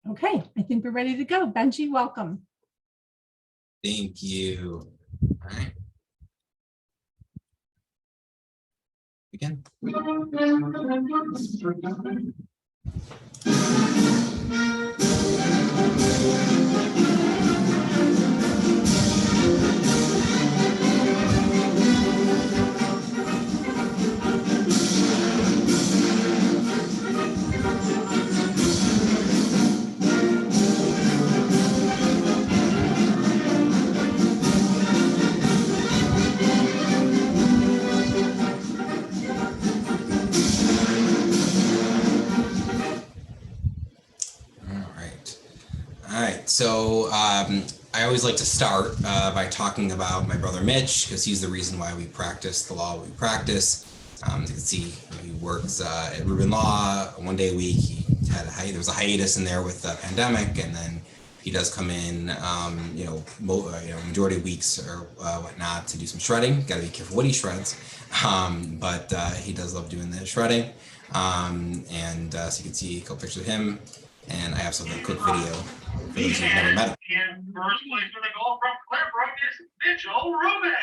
Okay, I think we're ready to go. Benji, welcome. Thank you. All right. Begin. All right. So I always like to start by talking about my brother Mitch, because he's the reason why we practice the law we practice. As you can see, he works at Rubin Law 1 day a week. He had there was a hiatus in there with the pandemic, and then he does come in, majority of weeks or whatnot to do some shredding. Got to be careful what he shreds, but he does love doing the shredding. So you can see a couple pictures of him. And I have some quick video for those who've never met him. In first place for the goal from Clearbrook is Mitchell Rubin.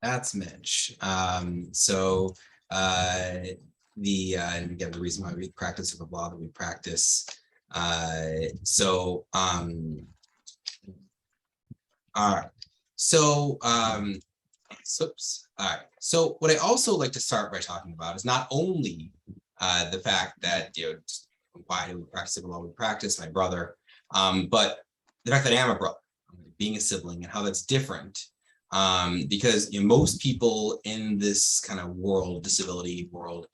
That's Mitch. The reason why we practice the law that we practice. All right. So what I also like to start by talking about is not only the fact that why do we practice the law we practice, my brother, but the fact that I am a brother, being a sibling, and how that's different. Because most people in this kind of world, disability world,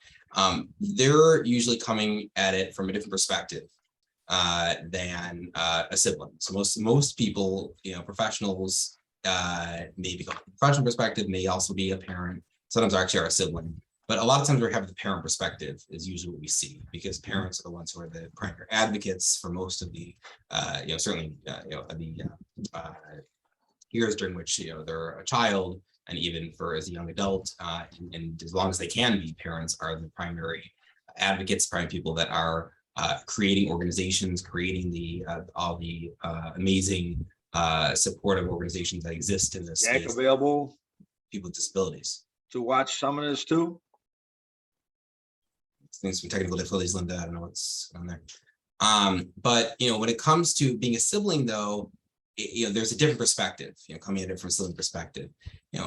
they're usually coming at it from a different perspective than a sibling. So most people, professionals, maybe from a professional perspective, may also be a parent. Sometimes actually are a sibling, but a lot of times we have the parent perspective is usually what we see, because parents are the ones who are the primary advocates for most of the, years during which they're a child, and even for as a young adult, and as long as they can be, parents are the primary advocates, primary people that are creating organizations, creating all the amazing supportive organizations that exist in this space. Available people with disabilities to watch some of this too. There's some technical difficulties, Linda. I don't know what's on there. But when it comes to being a sibling, though, there's a different perspective, coming at it from a sibling perspective.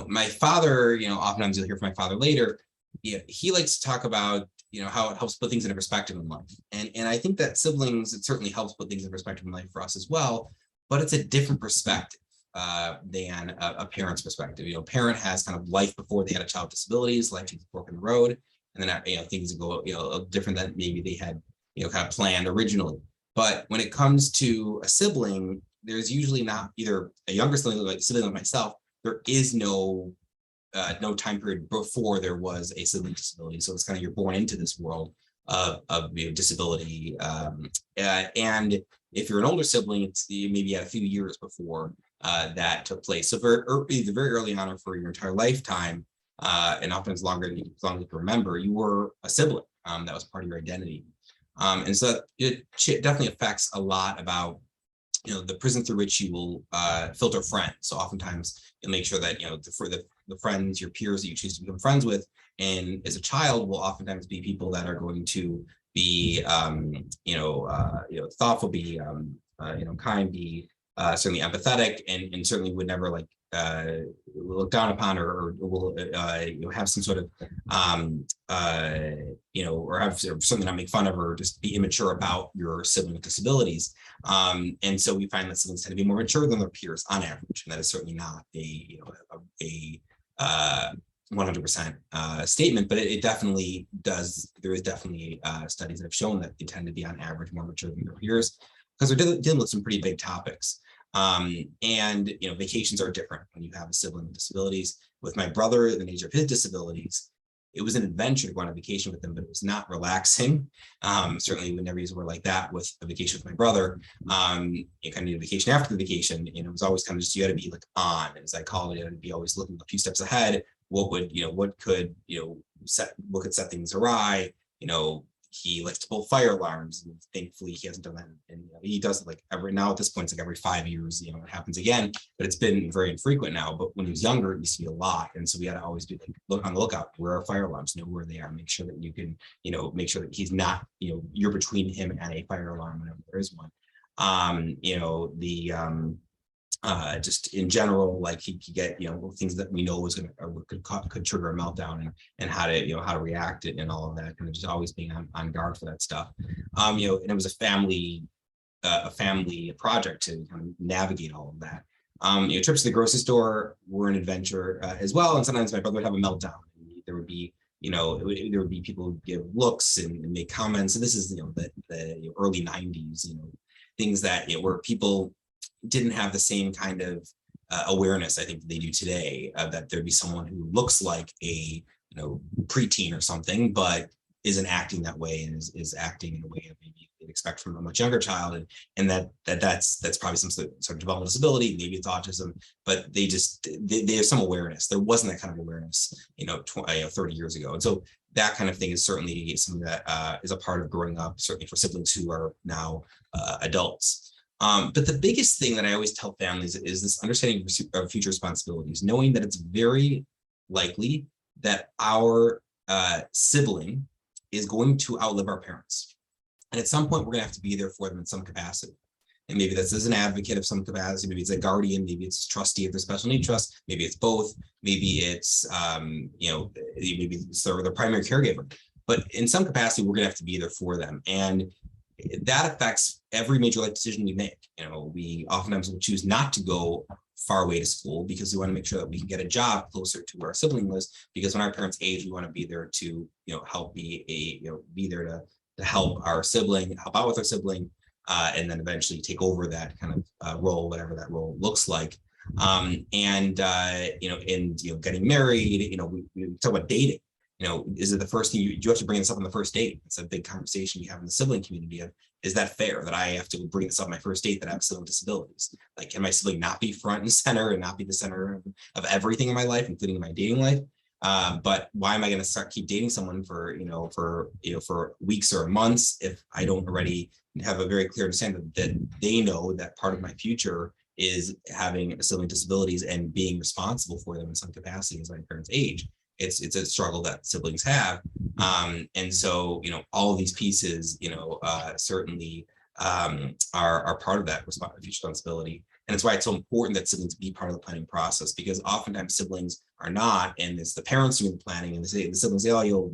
My father, oftentimes you'll hear from my father later, he likes to talk about, how it helps put things into perspective in life. And I think that siblings, it certainly helps put things in perspective in life for us as well, but it's a different perspective than a parent's perspective. A parent has kind of life before they had a child with disabilities, life takes a fork in the road, and then, things go, different than maybe they had, kind of planned originally. But when it comes to a sibling, there's usually not either a younger sibling like myself. There is no time period before there was a sibling disability. So it's kind of, you're born into this world of disability. And if you're an older sibling, it's maybe a few years before that took place. So very early on, or for your entire lifetime, and often as long as you can remember, you were a sibling. That was part of your identity. And so it definitely affects a lot about the prism through which you will filter friends. So oftentimes you'll make sure that for the friends, your peers that you choose to become friends with, and as a child, will oftentimes be people that are going to be thoughtful, be kind, be certainly empathetic, and certainly would never look down upon or will have some sort of or have something not make fun of, or just be immature about your sibling with disabilities. And so we find that siblings tend to be more mature than their peers on average, and that is certainly not a 100% statement, but it definitely does. There is definitely studies that have shown that they tend to be on average more mature than their peers, because they're dealing with some pretty big topics. And vacations are different when you have a sibling with disabilities. With my brother, the nature of his disabilities, it was an adventure to go on a vacation with him, but it was not relaxing. Certainly would never use a word like that with a vacation with my brother. You kind of need a vacation after the vacation. It was always kind of just, you had to be like on, as I call it, you had to be always looking a few steps ahead. What could set things awry. He likes to pull fire alarms, and thankfully he hasn't done that. And he does it like now at this point, it's like every 5 years, it happens again, but it's been very infrequent now. But when he was younger, it used to be a lot. And so we had to always be like, look on the lookout, where are fire alarms, know where they are, make sure that you can, make sure that he's not, you're between him and a fire alarm whenever there is one. Just in general, like he could get, things that we know was could trigger a meltdown, and how to react it and all of that, and just always being on guard for that stuff. And it was a family project to kind of navigate all of that. Trips to the grocery store were an adventure as well, and sometimes my brother would have a meltdown. There would be there would be people who give looks and make comments, and this is the early 90s, things that where people didn't have the same kind of awareness, I think, they do today, that there'd be someone who looks like a preteen or something, but isn't acting that way, and is acting in a way that maybe they'd expect from a much younger child, and that's probably some sort of developmental disability, maybe it's autism, but they have some awareness. There wasn't that kind of awareness 30 years ago, and so that kind of thing is certainly something that is a part of growing up, certainly for siblings who are now adults. But the biggest thing that I always tell families is this understanding of future responsibilities, knowing that it's very likely that our sibling is going to outlive our parents. And at some point, we're going to have to be there for them in some capacity. And maybe that's as an advocate of some capacity, maybe it's a guardian, maybe it's a trustee of the special needs trust, maybe it's both, maybe it's, maybe it's their primary caregiver. But in some capacity, we're going to have to be there for them. And that affects every major life decision we make. We oftentimes will choose not to go far away to school because we want to make sure that we can get a job closer to where our sibling lives, because when our parents age, we want to be there to help be there to help our sibling, help out with our sibling, and then eventually take over that kind of role, whatever that role looks like. Getting married, we talk about dating. Is it the first thing you have to bring this up on the first date? It's a big conversation you have in the sibling community of, is that fair that I have to bring this up on my first date that I have sibling disabilities? Like, can my sibling not be front and center and not be the center of everything in my life, including my dating life? But why am I going to keep dating someone for weeks or months if I don't already have a very clear understanding that they know that part of my future is having sibling disabilities and being responsible for them in some capacity as my parents age? It's a struggle that siblings have. And so, all of these pieces, certainly are part of that future responsibility. And it's why it's so important that siblings be part of the planning process, because oftentimes siblings are not, and it's the parents doing the planning, and the siblings say, oh,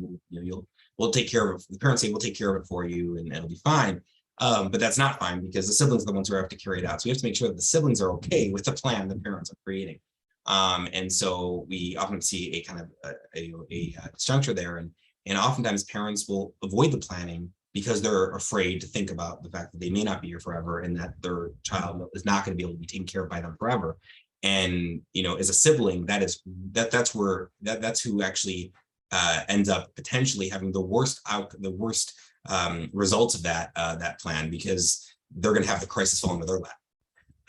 we'll take care of it. The parents say, we'll take care of it for you and it'll be fine. But that's not fine, because the siblings are the ones who have to carry it out. So we have to make sure that the siblings are okay with the plan the parents are creating. And so we often see a kind of a structure there, and oftentimes parents will avoid the planning because they're afraid to think about the fact that they may not be here forever, and that their child is not going to be able to be taken care of by them forever. And as a sibling, that's who actually ends up potentially having the worst results of that plan, because they're going to have the crisis fall into their lap.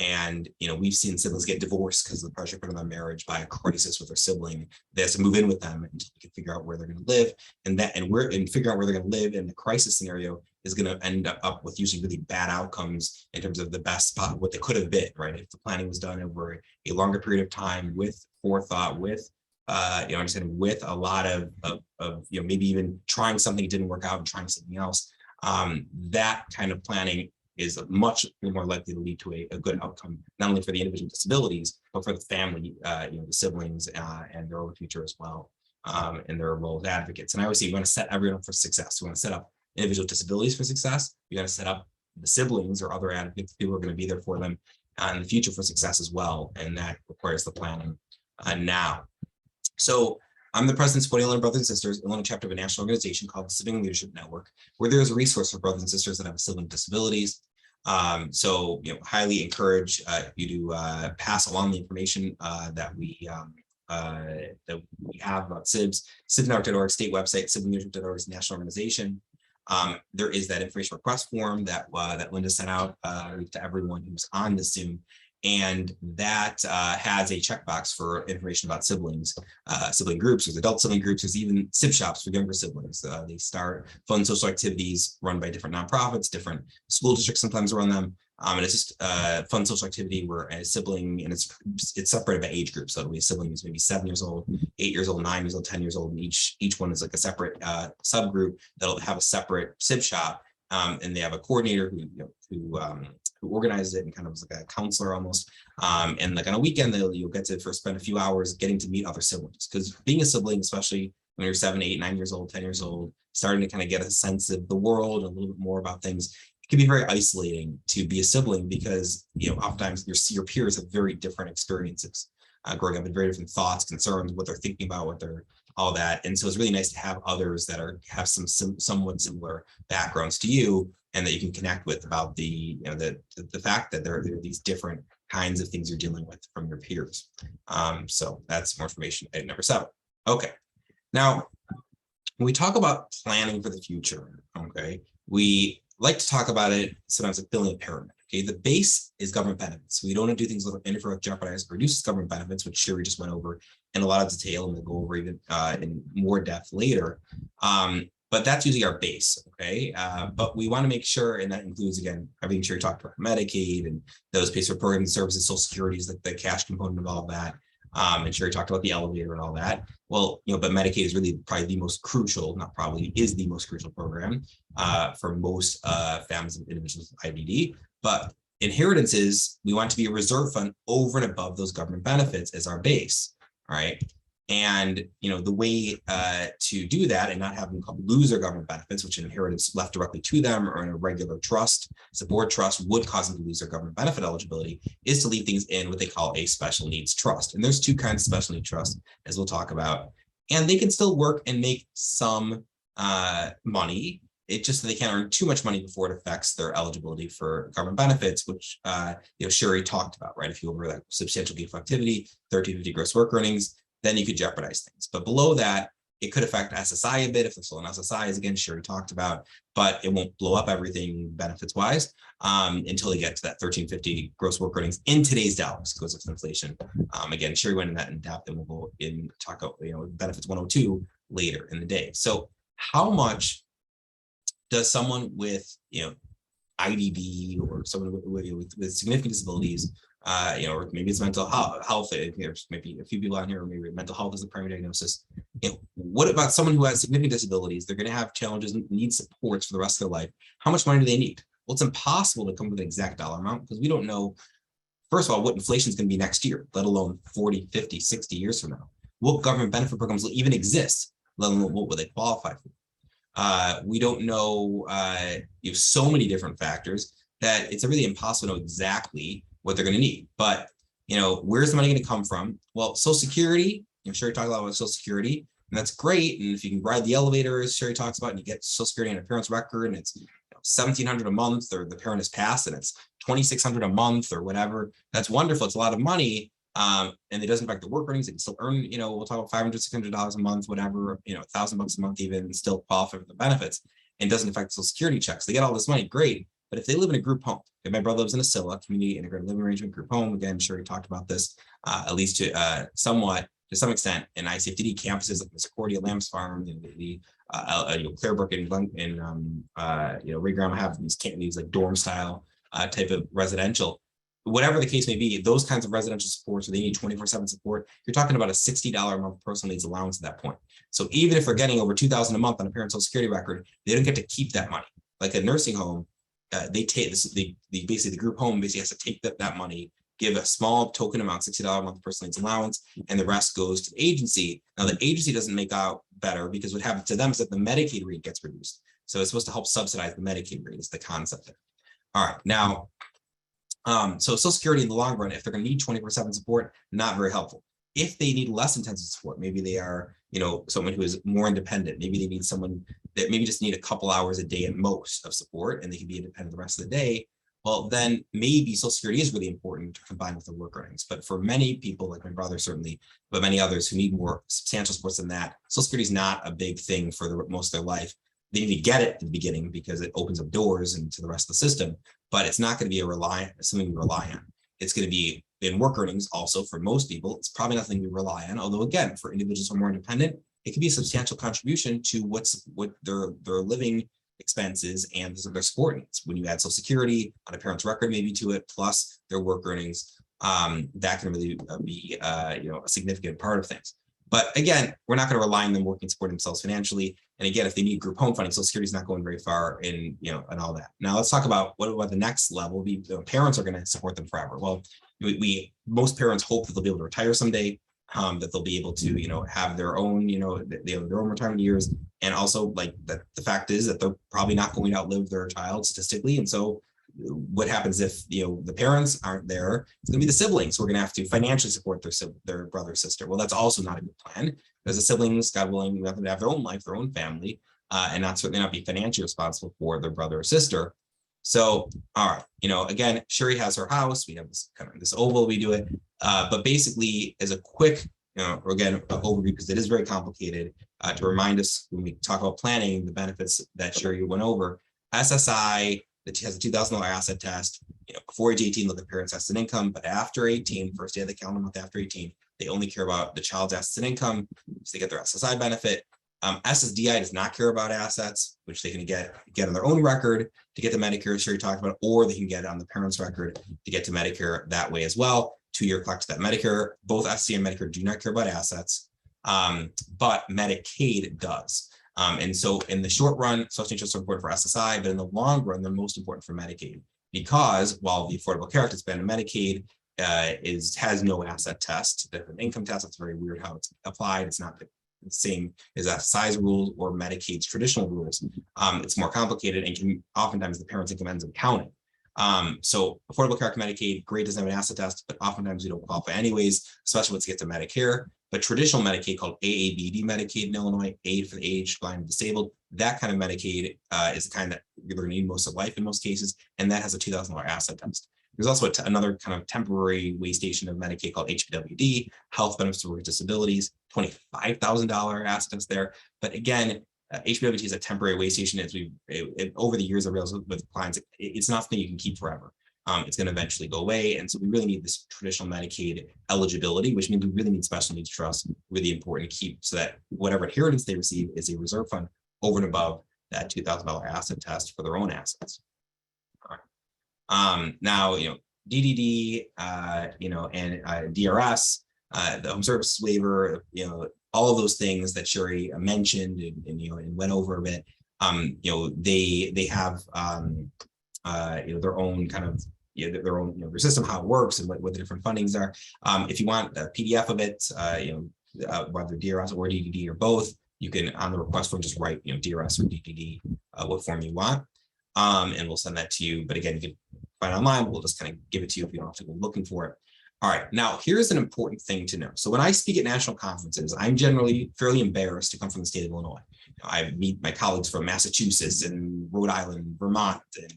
And we've seen siblings get divorced because of the pressure put on their marriage by a crisis with their sibling. They have to move in with them until they can figure out where they're going to live, and figure out where they're going to live in the crisis scenario is going to end up with usually really bad outcomes in terms of the best spot, what they could have been, right? If the planning was done over a longer period of time with forethought, with understanding, with a lot of maybe even trying something that didn't work out and trying something else, that kind of planning is much more likely to lead to a good outcome, not only for the individual disabilities, but for the family, the siblings, and their own future as well, and their role as advocates. And I always say, you want to set everyone up for success. You want to set up individual disabilities for success. You got to set up the siblings or other advocates, people who are going to be there for them in the future for success as well. And that requires the planning now. So I'm the president of Illinois Brothers and Sisters, Illinois chapter of a national organization called the Sibling Leadership Network, where there is a resource for brothers and sisters that have sibling disabilities. So, highly encourage you to pass along the information that we have about SIBS, SIBSnetwork.org, state website, SIBSleadership.org is a national organization. There is that information request form that Linda sent out to everyone who's on the Zoom. And that has a checkbox for information about siblings, sibling groups. There's adult sibling groups. There's even SIB shops for younger siblings. They start fun social activities run by different nonprofits, different school districts sometimes run them. And it's just a fun social activity where a sibling, and it's separated by age group. So it'll be a sibling who's maybe 7 years old, 8 years old, 9 years old, 10 years old, and each one is like a separate subgroup that'll have a separate SIB shop. And they have a coordinator who organizes it and kind of is like a counselor almost. And like on a weekend, you'll get to spend a few hours getting to meet other siblings, because being a sibling, especially when you're 7, 8, 9 years old, 10 years old, starting to kind of get a sense of the world, a little bit more about things, it can be very isolating to be a sibling, because oftentimes your peers have very different experiences growing up, with very different thoughts, concerns, what they're thinking about, what they're all that. And so it's really nice to have others that have some somewhat similar backgrounds to you, and that you can connect with about the fact that there are these different kinds of things you're dealing with from your peers. So that's more information at number 7. Okay. Now, when we talk about planning for the future, okay, we like to talk about it sometimes like building a pyramid. Okay, the base is government benefits. We don't want to do things that interfere with, jeopardize, or reduce government benefits, which Sherry just went over in a lot of detail, and we'll go over even in more depth later. But that's usually our base, okay? But we want to make sure, and that includes, again, everything Sherry talked about, Medicaid and those pays for programs and services, Social Security is like the cash component of all of that. And Sherry talked about the elevator and all that. Well, but Medicaid is really probably the most crucial, not probably, is the most crucial program for most families and individuals with IDD. But inheritances, we want to be a reserve fund over and above those government benefits as our base, all right? And the way to do that and not have them lose their government benefits, which inheritance left directly to them or in a regular trust, support trust, would cause them to lose their government benefit eligibility, is to leave things in what they call a special needs trust. And there's 2 kinds of special needs trust, as we'll talk about. And they can still work and make some money. It's just that they can't earn too much money before it affects their eligibility for government benefits, which Sherry talked about, right? If you over that substantial gainful activity, 1350 gross work earnings, then you could jeopardize things. But below that, it could affect SSI a bit if they're still in SSI, as again Sherry talked about, but it won't blow up everything benefits wise until they get to that 1350 gross work earnings in today's dollars, because of inflation. Again, Sherry went in that in depth, and we'll go in talk about benefits 102 later in the day. So how much does someone with IDD or someone with significant disabilities, or maybe it's mental health, there's maybe a few people on here, or maybe mental health is the primary diagnosis. What about someone who has significant disabilities? They're going to have challenges and need supports for the rest of their life. How much money do they need? Well, it's impossible to come up with an exact dollar amount, because we don't know, first of all, what inflation is going to be next year, let alone 40, 50, 60 years from now. What government benefit programs will even exist, let alone what will they qualify for? We don't know, you have so many different factors that it's really impossible to know exactly what they're going to need. But, where's the money going to come from? Well, Social Security, Sherry talked a lot about Social Security, and that's great. And if you can ride the elevator, as Sherry talks about, and you get Social Security on a parent's record, and it's $1,700 a month, or the parent has passed and it's $2,600 a month or whatever, that's wonderful. It's a lot of money. And it doesn't affect the work earnings. They can still earn, we'll talk about $500, $600 a month, whatever, $1,000 a month even, and still qualify for the benefits, and doesn't affect Social Security checks. They get all this money, great. But if they live in a group home, if my brother lives in a CILA, community integrated living arrangement group home, again, Sherry talked about this, at least to some extent, in ICFDD campuses like Misericordia, Lambs Farm, Clarebrook and Ray Graham have these like dorm style type of residential. Whatever the case may be, those kinds of residential supports, where they need 24/7 support, you're talking about a $60 a month personal needs allowance at that point. So even if they're getting over $2,000 a month on a parent's Social Security record, they don't get to keep that money. Like a nursing home, they take this. Basically the group home basically has to take that money, give a small token amount, $60 a month personal needs allowance, and the rest goes to the agency. Now the agency doesn't make out better, because what happens to them is that the Medicaid rate gets reduced. So it's supposed to help subsidize the Medicaid rate. Is the concept there. All right, now. So Social Security in the long run, if they're going to need 24/7 support, not very helpful. If they need less intensive support, maybe they are, someone who is more independent. Maybe they need someone that maybe just need a couple hours a day at most of support, and they can be independent the rest of the day. well, then maybe Social Security is really important to combine with the work earnings. But for many people, like my brother certainly, but many others who need more substantial supports than that, Social Security is not a big thing for most of their life. They need to get it at the beginning because it opens up doors into the rest of the system, but it's not going to be something we rely on. It's going to be in work earnings also for most people. It's probably nothing we rely on, although again, for individuals who are more independent, it can be a substantial contribution to what their living expenses and their support needs. When you add Social Security on a parent's record maybe to it, plus their work earnings, that can really be a significant part of things. But again, we're not going to rely on them working to support themselves financially. And again, if they need group home funding, Social Security is not going very far in, and all that. Now let's talk about what about the next level. Parents are going to support them forever. Well, most parents hope that they'll be able to retire someday, that they'll be able to, have their own, they have their own retirement years. And also like that the fact is that they're probably not going to outlive their child statistically. And so what happens if, the parents aren't there? It's going to be the siblings who are going to have to financially support their brother or sister. Well, that's also not a good plan because the siblings, God willing, have to have their own life, their own family, and certainly not be financially responsible for their brother or sister. So, all right, again, Sherry has her house. We have this kind of this oval, we do it. But basically, as a quick, again, overview, because it is very complicated, to remind us when we talk about planning, the benefits that Sherry went over, SSI, that has a $2,000 asset test, before age 18, look at parents' assets and income, but after 18, first day of the calendar month after 18, they only care about the child's assets and income, so they get their SSI benefit. SSDI does not care about assets, which they can get on their own record to get the Medicare Sherry talked about, or they can get it on the parents' record to get to Medicare that way as well. 2-year clock to that Medicare. Both SSDI and Medicare do not care about assets, but Medicaid does. And so in the short run, social interests are important for SSI, but in the long run, they're most important for Medicaid because while the Affordable Care Act has been Medicaid has no asset test, an income test. It's very weird how it's applied. It's not the same as SSI's rules or Medicaid's traditional rules. It's more complicated and can oftentimes the parents' income ends up counting. So Affordable Care Act Medicaid, great, doesn't have an asset test, but oftentimes we don't qualify anyways, especially once you get to Medicare. But traditional Medicaid called AABD Medicaid in Illinois, aid for the aged, blind, and disabled, that kind of Medicaid is the kind that you're going to need most of life in most cases, and that has a $2,000 asset test. There's also another kind of temporary way station of Medicaid called HPWD, Health Benefits for Disabilities, $25,000 asset test there. But again, HPWD is a temporary way station. As over the years, I realized with clients, it's not something you can keep forever. It's going to eventually go away. And so we really need this traditional Medicaid eligibility, which means we really need special needs trust, really important to keep so that whatever inheritance they receive is a reserve fund over and above that $2,000 asset test for their own assets. All right. Now, DDD, and DRS, the home services waiver, all of those things that Sherry mentioned and went over a bit, they have, their own kind of, their own, their system, how it works and what the different fundings are. If you want a PDF of it, whether DRS or DDD or both, you can on the request form just write, DRS or DDD, what form you want, and we'll send that to you. But again, you can find it online. We'll just kind of give it to you if you don't have to go looking for it. All right, now here's an important thing to know. So when I speak at national conferences, I'm generally fairly embarrassed to come from the state of Illinois. I meet my colleagues from Massachusetts and Rhode Island, Vermont, and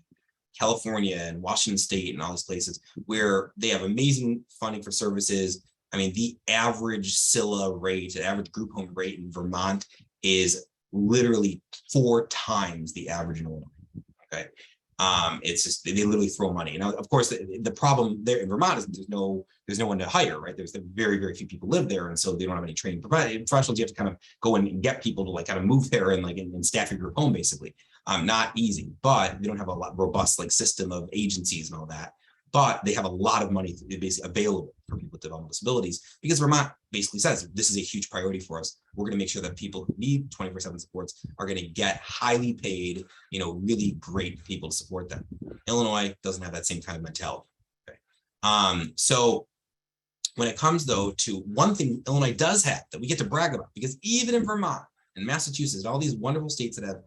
California and Washington State and all these places where they have amazing funding for services. I mean, the average SILA rate, the average group home rate in Vermont is literally 4 times the average in Illinois. Okay. It's just, they literally throw money. Now, of course, the problem there in Vermont is there's no one to hire, right? There's very, very few people live there. And so they don't have any training professionals. You have to kind of go in and get people to like kind of move there and staff your group home, basically. Not easy, but they don't have a robust like system of agencies and all that. But they have a lot of money basically available for people with developmental disabilities because Vermont basically says this is a huge priority for us. We're going to make sure that people who need 24/7 supports are going to get highly paid, really great people to support them. Illinois doesn't have that same kind of mentality. Okay. So when it comes though to one thing Illinois does have that we get to brag about, because even in Vermont and Massachusetts and all these wonderful states that have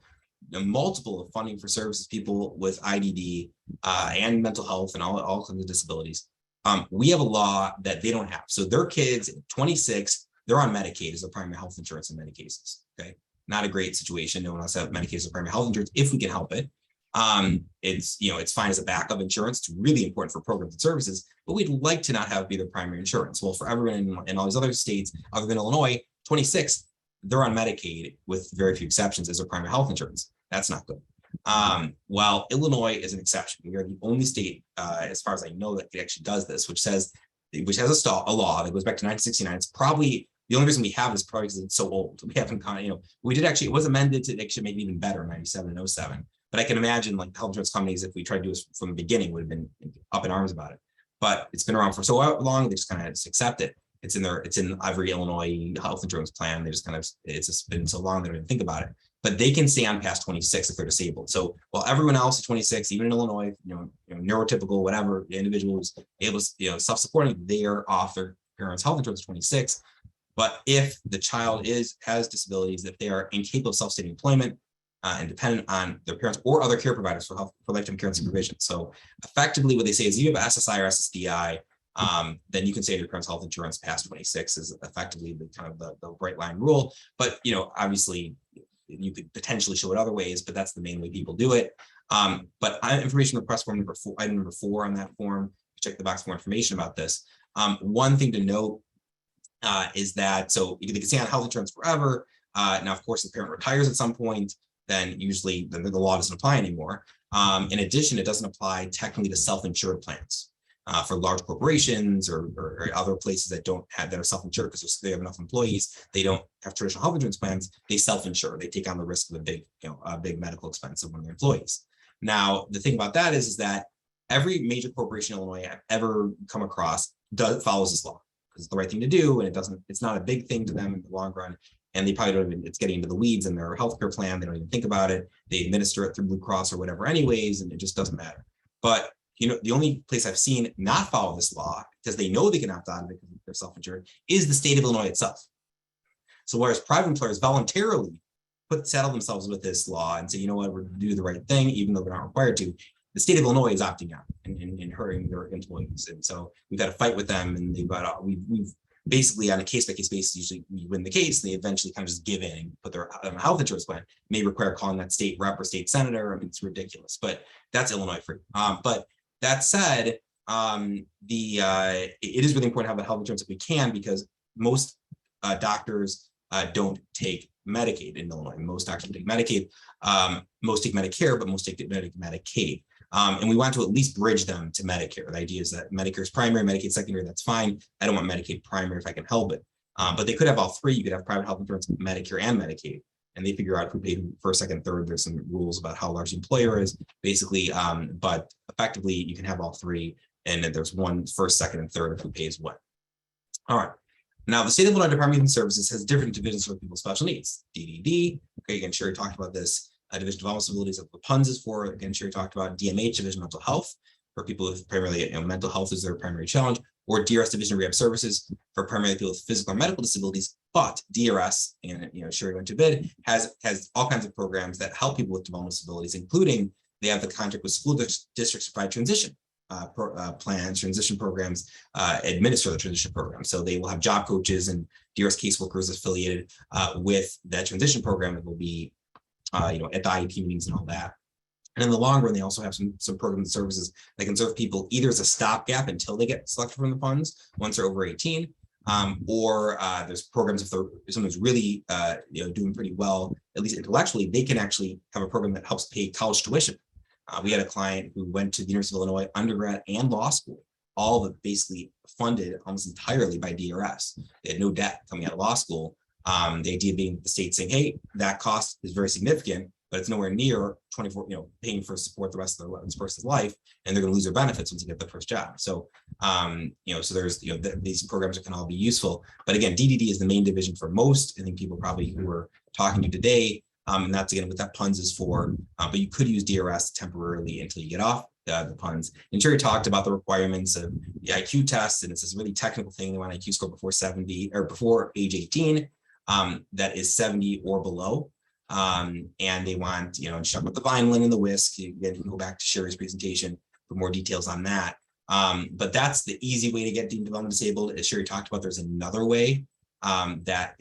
multiple of funding for services, people with IDD and mental health and all kinds of disabilities. We have a law that they don't have. So their kids, 26, they're on Medicaid as their primary health insurance in many cases. Okay, not a great situation. No one else has Medicaid as their primary health insurance if we can help it. It's, it's fine as a backup insurance. It's really important for programs and services, but we'd like to not have be their primary insurance. Well, for everyone in all these other states, other than Illinois, 26, they're on Medicaid with very few exceptions as their primary health insurance. That's not good. Well, Illinois is an exception. We are the only state, as far as I know, that actually does this, which has a law that goes back to 1969. It's probably the only reason we have it is probably because it's so old. We haven't, we did actually, it was amended to actually make it even better in 97 and 07. But I can imagine like health insurance companies, if we tried to do this from the beginning, would have been up in arms about it. But it's been around for so long, they just kind of accept it. It's in every Illinois health insurance plan. They just it's just been so long they don't even think about it. But they can stay on past 26 if they're disabled. So while everyone else is 26, even in Illinois, neurotypical, whatever, individuals able to, self-supporting, they are off their parents' health insurance 26. But if the child has disabilities, if they are incapable of self-sustaining employment and dependent on their parents or other care providers for lifetime care and supervision. So effectively, what they say is, you have SSI or SSDI, then you can say to your parents' health insurance past 26 is effectively the kind of the bright line rule. But obviously, you could potentially show it other ways, but that's the main way people do it. But information request form item number 4 on that form. Check the box for more information about this. One thing to note is that they can stay on health insurance forever. Now, of course, if the parent retires at some point, then usually the law doesn't apply anymore. In addition, it doesn't apply technically to self-insured plans for large corporations or other places that are self-insured because they have enough employees. They don't have traditional health insurance plans. They self-insure. They take on the risk of a big medical expense of one of their employees. Now, the thing about that is that every major corporation in Illinois I've ever come across follows this law because it's the right thing to do, and it's not a big thing to them in the long run. And they probably don't even, it's getting into the weeds in their healthcare plan. They don't even think about it. They administer it through Blue Cross or whatever anyways, and it just doesn't matter. But the only place I've seen not follow this law, because they know they can opt out of it because they're self-insured, is the state of Illinois itself. So whereas private employers voluntarily saddle themselves with this law and say, you know what, we're going to do the right thing, even though we're not required to, the state of Illinois is opting out and hurting their employees. And so we've got to fight with them, and we've basically on a case-by-case basis, usually we win the case, and they eventually kind of just give in and put their health insurance plan. May require calling that state rep or state senator. I mean, it's ridiculous, but that's Illinois free. But that said, it is really important to have health insurance if we can, because most doctors don't take Medicaid in Illinois. Most doctors take Medicaid, most take Medicare, but most take Medicaid. And we want to at least bridge them to Medicare. The idea is that Medicare is primary, Medicaid secondary, that's fine. I don't want Medicaid primary if I can help it. But they could have all three. You could have private health insurance, Medicare and Medicaid, and they figure out who paid first, second, third. There's some rules about how large the employer is, basically. But effectively, you can have all three, and then there's one first, second, and third of who pays what. All right. Now, the State of Illinois Department of Human Services has different divisions for people with special needs. DDD, okay, again, Sherry talked about this. Division of Developmental Disabilities, that the PUNS is for. Again, Sherry talked about DMH, Division of Mental Health, for people with primarily mental health is their primary challenge, or DRS, Division of Rehab Services, for primarily people with physical or medical disabilities. But DRS, and Sherry went to bid, has all kinds of programs that help people with developmental disabilities, including they have the contract with school districts to provide transition plans, transition programs, administer the transition program. So they will have job coaches and DRS caseworkers affiliated with that transition program that will be at the IEP meetings and all that. And in the long run, they also have some programs and services that can serve people either as a stopgap until they get selected from the funds once they're over 18, or there's programs if someone's really doing pretty well, at least intellectually, they can actually have a program that helps pay college tuition. We had a client who went to the University of Illinois undergrad and law school, all of it basically funded almost entirely by DRS. They had no debt coming out of law school. The idea being the state saying, hey, that cost is very significant, but it's nowhere near 24, paying for support the rest of this person's life, and they're going to lose their benefits once they get their first job. So, so there's, these programs can all be useful. But again, DDD is the main division for most. I think people probably who are talking to today, and that's again what that PUNS is for. But you could use DRS temporarily until you get off the PUNS. And Sherry talked about the requirements of the IQ test, and it's this really technical thing. They want an IQ score before 70 or before age 18. That is 70 or below. And they want, and check with the Vineland and the whisk. Again, you can go back to Sherry's presentation for more details on that. But that's the easy way to get deemed developmentally disabled. As Sherry talked about, there's another way that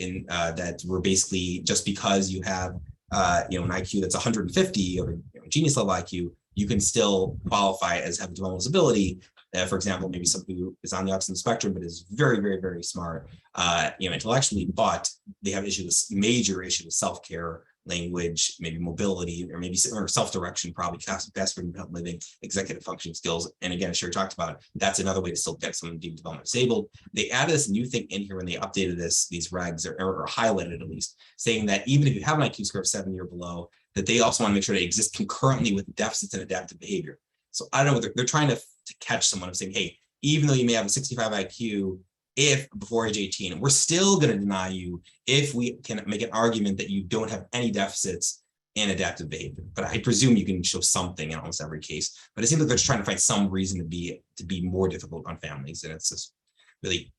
we're basically, just because you have an IQ that's 150 or genius level IQ, you can still qualify as having developmental disability. For example, maybe somebody who is on the autism spectrum, but is very, very, very smart, intellectually, but they have major issues with self-care, language, maybe mobility, or maybe or self-direction, probably best for living, executive functioning skills. And again, as Sherry talked about, that's another way to still get someone deemed developmentally disabled. They added this new thing in here when they updated these regs or highlighted at least, saying that even if you have an IQ score of 70 or below, that they also want to make sure they exist concurrently with deficits in adaptive behavior. So I don't know, they're trying to catch someone of saying, hey, even though you may have a 65 IQ, if before age 18, we're still going to deny you if we can make an argument that you don't have any deficits in adaptive behavior. But I presume you can show something in almost every case. But it seems like they're just trying to find some reason to be more difficult on families, and it's just really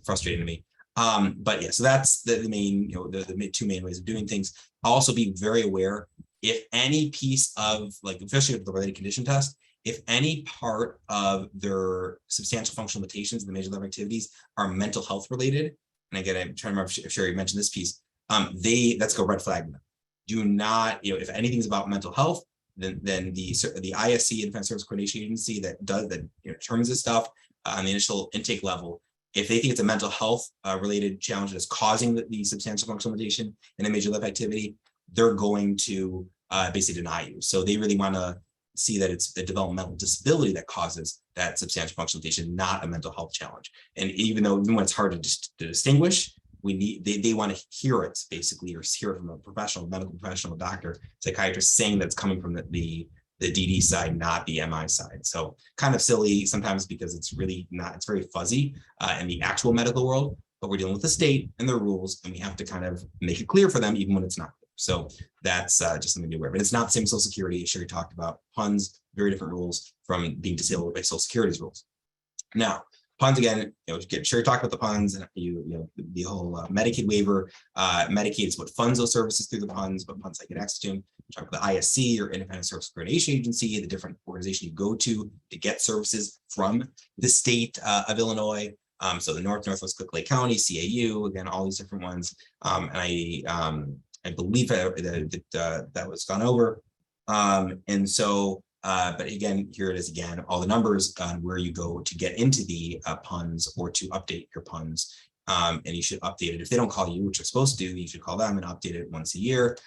frustrating to me. But yeah, so that's the main, the two main ways of doing things. Also be very aware if any piece of, like, especially with the related condition test, if any part of their substantial functional limitations in the major level activities are mental health related, and again, I'm trying to remember if Sherry mentioned this piece, that's a red flag. Do not, if anything's about mental health, then the ISC, Independent Service Coordination Agency, that determines this stuff on the initial intake level, if they think it's a mental health related challenge that's causing the substantial functional limitation in a major level activity, they're going to basically deny you. So they really want to see that it's a developmental disability that causes that substantial functional limitation, not a mental health challenge. And even when it's hard to distinguish, they want to hear it basically, or hear it from a professional, medical professional, doctor, psychiatrist, saying that's coming from the DD side, not the MI side. So kind of silly sometimes, because it's really not, it's very fuzzy in the actual medical world, but we're dealing with the state and their rules, and we have to kind of make it clear for them even when it's not clear. So that's just something to be aware of. But it's not the same Social Security. Sherry talked about PUNs, very different rules from being disabled by Social Security's rules. Now, PUNs, again, Sherry talked about the PUNs and the whole Medicaid waiver. Medicaid is what funds those services through the PUNs, but PUNs I get access to. Talk about the ISC, or Independent Service Coordination Agency, the different organization you go to get services from the state of Illinois. So the Northwest Cook Lake County, CAU, again, all these different ones. And I believe that was gone over. And so, but again, here it is again, all the numbers on where you go to get into the PUNs or to update your PUNs. And you should update it. If they don't call you, which you're supposed to, you should call them and update it once a year.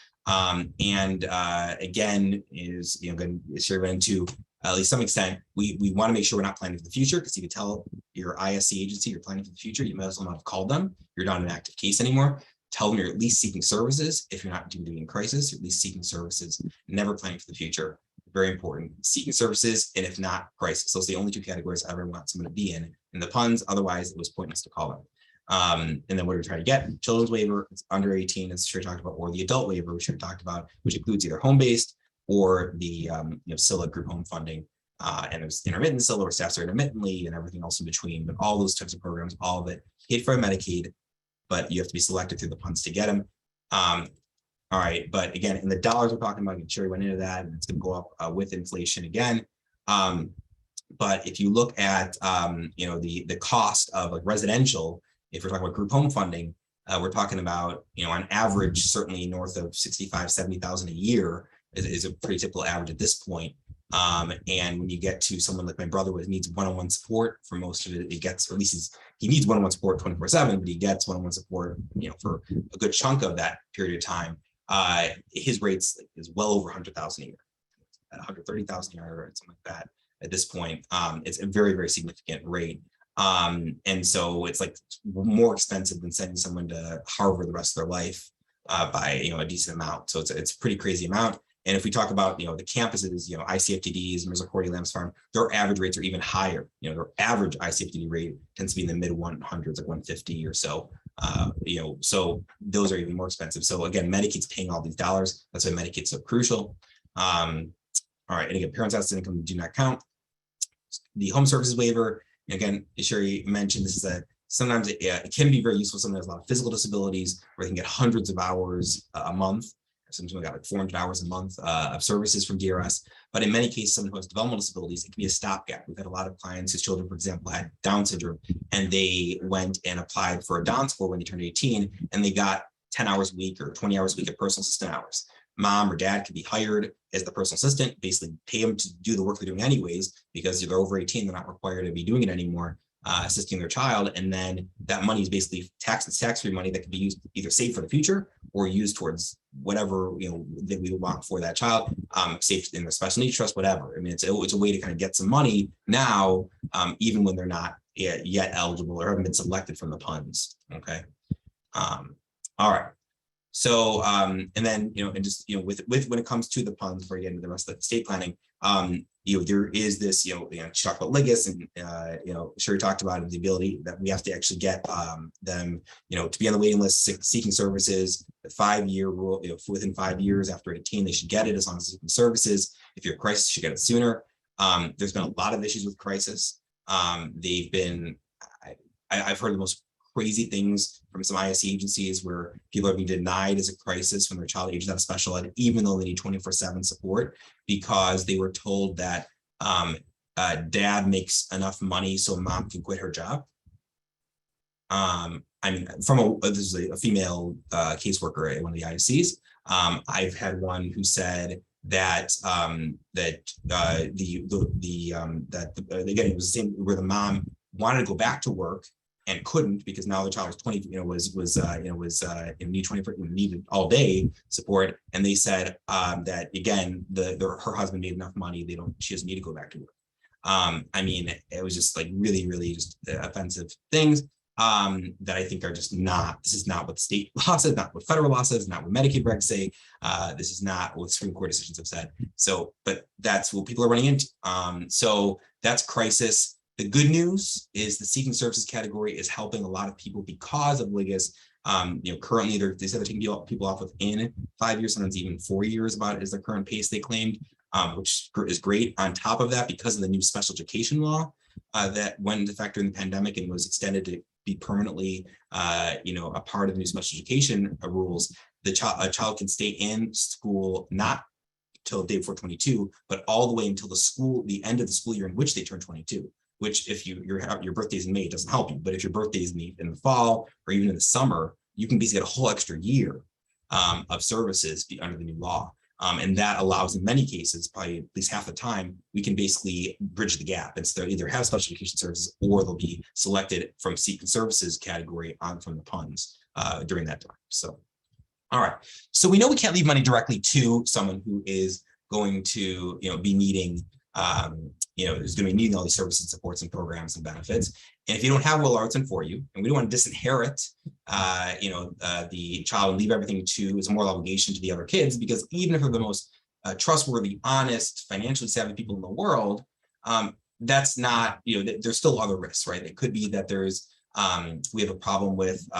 Again, is, as Sherry went into, at least some extent, we want to make sure we're not planning for the future, because you can tell your ISC agency you're planning for the future, you might as well not have called them. You're not an active case anymore. Tell them you're at least seeking services. If you're not doing in crisis, you're at least seeking services, never planning for the future. Very important. Seeking services, and if not, crisis. Those are the only two categories I ever want someone to be in the PUNs. Otherwise, it was pointless to call them. And then what are we trying to get? Children's waiver, it's under 18, as Sherry talked about, or the adult waiver, which we talked about, which includes either home-based or the SILA group home funding. And there's intermittent SILA, or staffs are intermittently, and everything else in between. But all those types of programs, all of it paid for by Medicaid, but you have to be selected through the PUNs to get them. All right, but again, in the dollars we're talking about, and Sherry went into that, and it's going to go up with inflation again. But if you look at the cost of like residential, if we're talking about group home funding, we're talking about, on average, certainly north of 65, 70,000 a year is a pretty typical average at this point. And when you get to someone like my brother who needs one-on-one support for most of it, he gets, or at least he needs one-on-one support 24/7, but he gets one-on-one support, for a good chunk of that period of time. His rates is well over 100,000 a year, 130,000 a year, or something like that. At this point, it's a very, very significant rate. And so it's like more expensive than sending someone to Harvard the rest of their life by a decent amount. So it's a pretty crazy amount. And if we talk about the campuses, ICFTDs, Misericordia Lambs Farm, their average rates are even higher. Their average ICFTD rate tends to be in the mid 100s, like 150 or so. So those are even more expensive. So again, Medicaid's paying all these dollars. That's why Medicaid's so crucial. All right, and again, parents' outside income do not count. The home services waiver, again, as Sherry mentioned, this is sometimes it can be very useful. Someone has a lot of physical disabilities, where they can get hundreds of hours a month. Sometimes we got like 400 hours a month of services from DRS. But in many cases, someone who has developmental disabilities, it can be a stopgap. We've had a lot of clients whose children, for example, had Down syndrome, and they went and applied for a Down score when they turned 18, and they got 10 hours a week or 20 hours a week of personal assistant hours. mom or dad can be hired as the personal assistant, basically pay them to do the work they're doing anyways, because they're over 18, they're not required to be doing it anymore, assisting their child. And then that money is basically tax-free money that can be used either saved for the future or used towards whatever, that we would want for that child, saved in their special needs trust, whatever. I mean, it's a way to kind of get some money now, even when they're not yet eligible or haven't been selected from the PUNs. Okay. All right. So, and then, and just, with when it comes to the PUNs, before you get into the rest of the estate planning, there is this, she talked about Ligas and, Sherry talked about the ability that we have to actually get them, to be on the waiting list, seeking services, the 5-year rule, within 5 years after 18, they should get it as long as seeking services. If you're a crisis, you should get it sooner. There's been a lot of issues with crisis. They've been, I've heard the most crazy things from some ISC agencies where people are being denied as a crisis when their child ages out of special ed, even though they need 24/7 support, because they were told that dad makes enough money so mom can quit her job. I mean, this is a female caseworker at one of the ISCs. I've had one who said that again, it was the same where the mom wanted to go back to work and couldn't because now the child was 20, needed all day support. And they said that again, her husband made enough money, she doesn't need to go back to work. I mean, it was just like really, really just offensive things that I think are just this is not what state law says, not what federal law says, not what Medicaid regs say. This is not what Supreme Court decisions have said. So, but that's what people are running into. So that's crisis. The good news is the seeking services category is helping a lot of people because of Ligas. Currently they said they're taking people off within 5 years, sometimes even 4 years is the current pace they claimed, which is great. On top of that, because of the new special education law that went into effect during the pandemic and was extended to be permanently, a part of the new special education rules, a child can stay in school not till day before 22, but all the way until the end of the school year in which they turn 22. Which if your birthday is in May, it doesn't help you. But if your birthday is in the fall or even in the summer, you can basically get a whole extra year of services under the new law. And that allows, in many cases, probably at least half the time, we can basically bridge the gap. And so they'll either have special education services or they'll be selected from seeking services category from the PUNs during that time. So, all right. So we know we can't leave money directly to someone who is going to be needing is going to be needing all these services and supports and programs and benefits. And if you don't have Will Artson for you, and we don't want to disinherit, the child and leave everything to its moral obligation to the other kids, because even if they're the most trustworthy, honest, financially savvy people in the world, that's not, there's still other risks, right? It could be that we have a problem with, they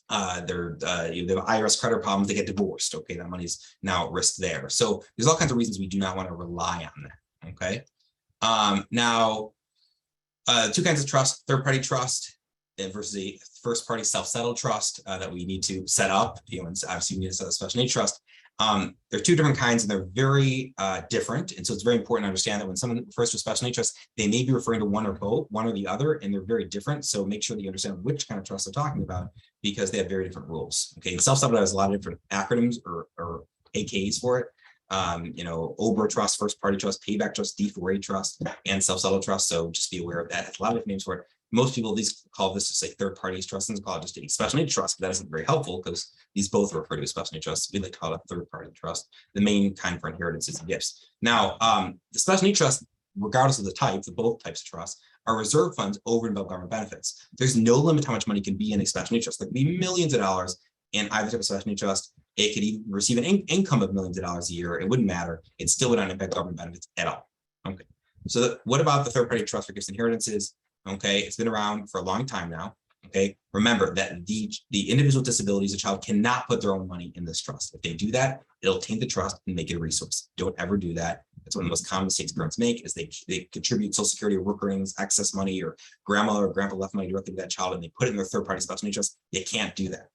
have IRS credit problems, they get divorced. Okay, that money's now at risk there. So there's all kinds of reasons we do not want to rely on that. Okay. Now, two kinds of trust: third-party trust versus a first-party self-settled trust that we need to set up. And obviously, we need to set a special needs trust. There are two different kinds, and they're very different. And so it's very important to understand that when someone refers to a special needs trust, they may be referring to one or both, one or the other, and they're very different. So make sure that you understand which kind of trust they're talking about, because they have very different rules. Okay, and self-settled has a lot of different acronyms or AKs for it. OBRA trust, first party trust, payback trust, D4A trust, and self-settled trust. So just be aware of that. It's a lot of different names for it. Most people call this just a third party trust and call it just a special needs trust, but that isn't very helpful because these both refer to a special needs trust. We like to call it a third party trust. The main kind for inheritances and gifts. Now, the special needs trust, regardless of the type, both types of trusts are reserve funds over and above government benefits. There's no limit how much money can be in a special needs trust. There can be millions of dollars in either type of special needs trust. It could even receive an income of millions of dollars a year. It wouldn't matter. It still would not impact government benefits at all. Okay. So what about the third party trust for gifts and inheritances? Okay, it's been around for a long time now. Okay, remember that the individual disabilities, a child cannot put their own money in this trust. If they do that, it'll taint the trust and make it a resource. Don't ever do that. That's one of the most common mistakes parents make, is they contribute Social Security or work earnings, excess money, or grandma or grandpa left money directly to that child, and they put it in their third party special needs trust. You can't do that.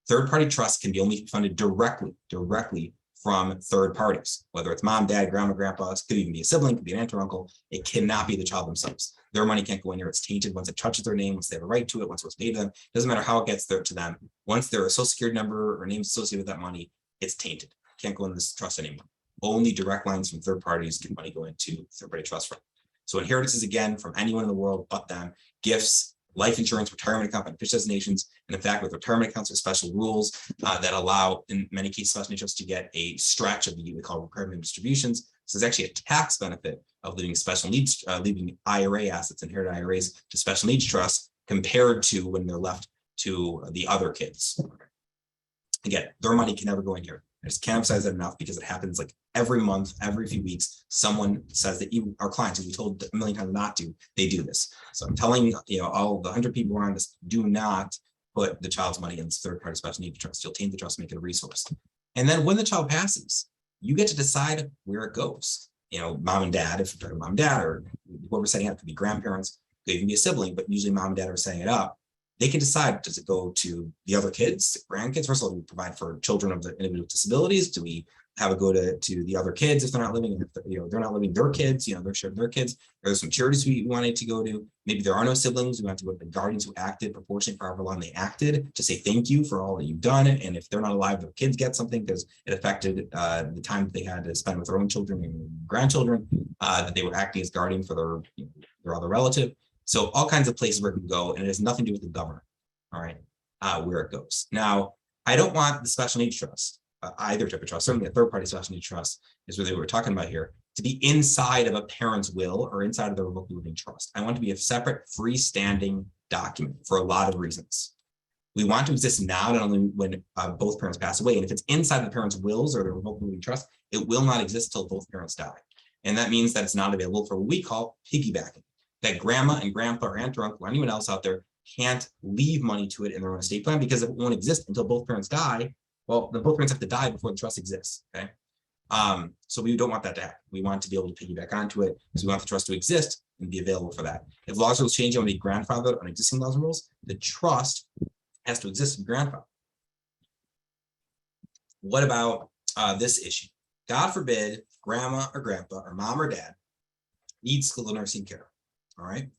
Third party trusts can be only funded directly from third parties, whether it's mom, dad, grandma, grandpa. It could even be a sibling, could be an aunt or uncle. It cannot be the child themselves. Their money can't go in there. It's tainted once it touches their name, once they have a right to it, once it was paid to them. It doesn't matter how it gets there to them. Once their social security number or name associated with that money, it's tainted. Can't go in this trust anymore. Only direct lines from third parties can money go into third party trust fund. So inheritances, again, from anyone in the world but them, gifts, life insurance, retirement account, beneficial designations, and in fact, with retirement accounts, there's special rules that allow, in many cases, special needs trusts to get a stretch of the we call requirement distributions. So there's actually a tax benefit of leaving special needs, leaving IRA assets, inherited IRAs to special needs trusts compared to when they're left to the other kids. Again, their money can never go in here. I just can't emphasize that enough because it happens like every month, every few weeks, someone says that you, our clients, who we told a million times not to, they do this. So I'm telling all the 100 people around us, do not put the child's money in third party special needs trust. You'll taint the trust, make it a resource. And then when the child passes, you get to decide where it goes. Mom and dad, if you're talking mom and dad, or whoever's setting it up, could be grandparents, could even be a sibling, but usually mom and dad are setting it up. They can decide, does it go to the other kids, grandkids? First of all, do we provide for children of the individual with disabilities? Do we have it go to the other kids if they're not living, they're not living their kids, they're sharing their kids. There's some charities we wanted to go to. Maybe there are no siblings. We want to go to the guardians who acted proportionately for however long they acted to say thank you for all that you've done. And if they're not alive, their kids get something because it affected the time that they had to spend with their own children and grandchildren, that they were acting as guardian for their other relative. So all kinds of places where it can go, and it has nothing to do with the governor, all right, where it goes. Now, I don't want the special needs trust, either type of trust, certainly a third-party special needs trust is really what we're talking about here, to be inside of a parent's will or inside of the revocable living trust. I want to be a separate freestanding document for a lot of reasons. We want to exist now, not only when both parents pass away, and if it's inside the parents' wills or the revocable living trust, it will not exist till both parents die. And that means that it's not available for what we call piggybacking. That grandma and grandpa or aunt or uncle or anyone else out there can't leave money to it in their own estate plan because it won't exist until both parents die. Well, then both parents have to die before the trust exists, okay? So we don't want that to happen. We want to be able to piggyback onto it because we want the trust to exist and be available for that. If laws rules change, I want to be grandfathered on existing laws and rules. The trust has to exist and be grandfathered. What about this issue? God forbid, grandma or grandpa or mom or dad needs skilled nursing care. All right,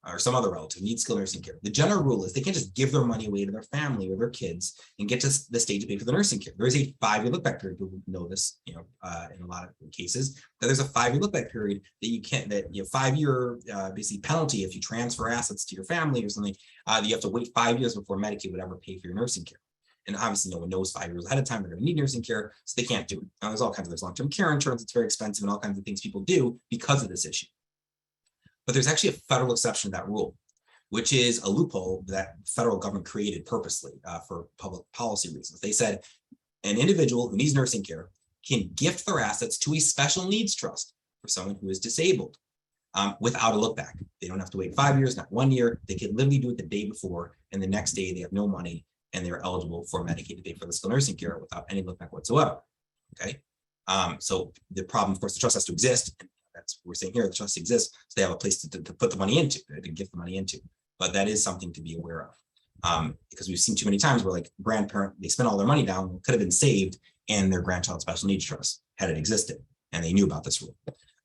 or some other relative needs skilled nursing care. The general rule is they can't just give their money away to their family or their kids and get to the state to pay for the nursing care. There is a 5-year look back period. People know this, in a lot of cases, that there's a 5-year look back period that you can't, 5-year basically penalty if you transfer assets to your family or something. You have to wait 5 years before Medicaid would ever pay for your nursing care. And obviously, no one knows 5 years ahead of time they're going to need nursing care, so they can't do it. Now, there's all kinds of long-term care insurance. It's very expensive, and all kinds of things people do because of this issue. But there's actually a federal exception to that rule, which is a loophole that the federal government created purposely for public policy reasons. They said an individual who needs nursing care can gift their assets to a special needs trust for someone who is disabled without a look back. They don't have to wait 5 years, not 1 year. They can literally do it the day before, and the next day they have no money and they're eligible for Medicaid to pay for the skilled nursing care without any look back whatsoever. Okay. So the problem, of course, the trust has to exist. That's what we're saying here. The trust exists, so they have a place to put the money into, to give the money into. But that is something to be aware of, because we've seen too many times where like grandparent, they spent all their money down, could have been saved in their grandchild special needs trust had it existed, and they knew about this rule.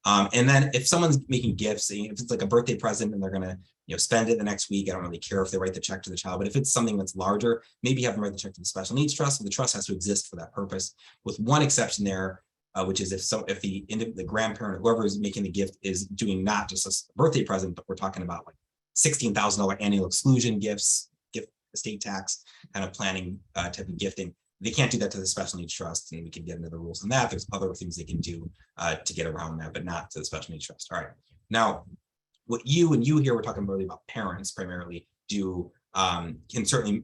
And then if someone's making gifts, if it's like a birthday present and they're going to spend it the next week, I don't really care if they write the check to the child, but if it's something that's larger, maybe have them write the check to the special needs trust. So the trust has to exist for that purpose, with one exception there. Which is if the grandparent or whoever is making the gift is doing not just a birthday present, but we're talking about like $16,000 annual exclusion gifts, gift estate tax kind of planning type of gifting. They can't do that to the special needs trust, and we can get into the rules on that. There's other things they can do to get around that, but not to the special needs trust. All right. Now, what you here, we're talking really about parents primarily do. Can certainly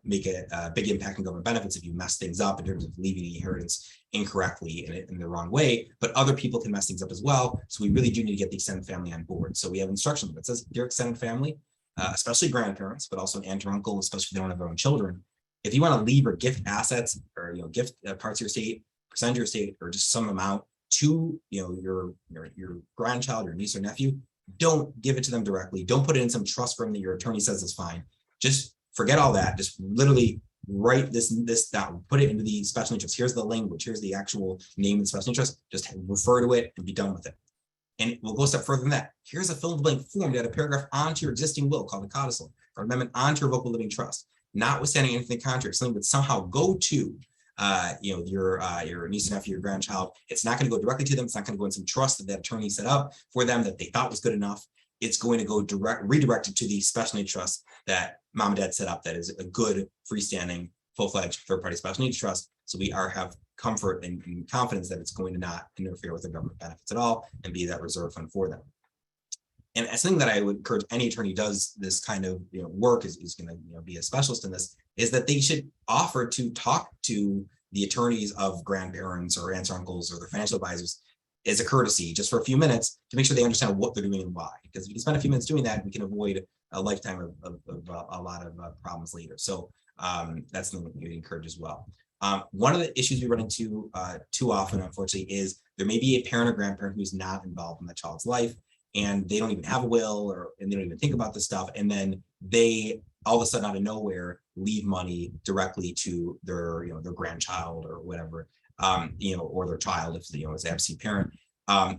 make a big impact on government benefits if you mess things up in terms of leaving the inheritance incorrectly in the wrong way, but other people can mess things up as well. So we really do need to get the extended family on board. So we have instruction that says, dear extended family, especially grandparents, but also an aunt or uncle, especially if they don't have their own children. If you want to leave or gift assets or gift parts of your estate, percentage of your estate, or just some amount to your grandchild, your niece or nephew, don't give it to them directly. Don't put it in some trust firm that your attorney says is fine. Just forget all that. Just literally write this down, put it into the special interest. Here's the language. Here's the actual name of the special interest. Just refer to it and be done with it. And we'll go a step further than that. Here's a fill in the blank form to add a paragraph onto your existing will called a codicil, or amendment onto your revocable living trust. Notwithstanding anything contrary, something that somehow go to your niece and nephew, your grandchild, it's not going to go directly to them. It's not going to go in some trust that that attorney set up for them that they thought was good enough. It's going to go redirected to the special needs trust that mom and dad set up. That is a good freestanding, full-fledged third-party special needs trust. So we have comfort and confidence that it's going to not interfere with the government benefits at all and be that reserve fund for them. And something that I would encourage any attorney does this kind of work is going to be a specialist in this, is that they should offer to talk to the attorneys of grandparents or aunts or uncles or their financial advisors as a courtesy, just for a few minutes, to make sure they understand what they're doing and why. Because if you spend a few minutes doing that, we can avoid a lifetime of a lot of problems later. So that's something we encourage as well. One of the issues we run into too often, unfortunately, is there may be a parent or grandparent who's not involved in the child's life, and they don't even have a will, and they don't even think about this stuff, and then they all of a sudden out of nowhere leave money directly to their their grandchild or whatever, or their child if it's an absentee parent.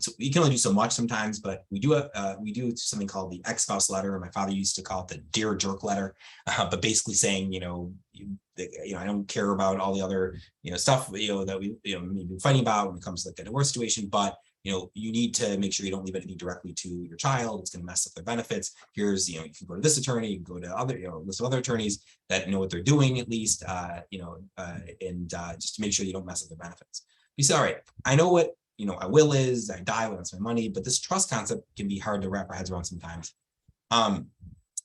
So you can only do so much sometimes, but we do something called the ex-spouse letter. My father used to call it the Dear Jerk letter, but basically saying, I don't care about all the other, stuff, that we, may be fighting about when it comes to like a divorce situation, but you need to make sure you don't leave anything directly to your child. It's going to mess up their benefits. Here's, you can go to this attorney, you can go to other, list of other attorneys that know what they're doing at least, just to make sure you don't mess up their benefits. You say, all right, I know what, a will is, I die when it's my money, but this trust concept can be hard to wrap our heads around sometimes. A lot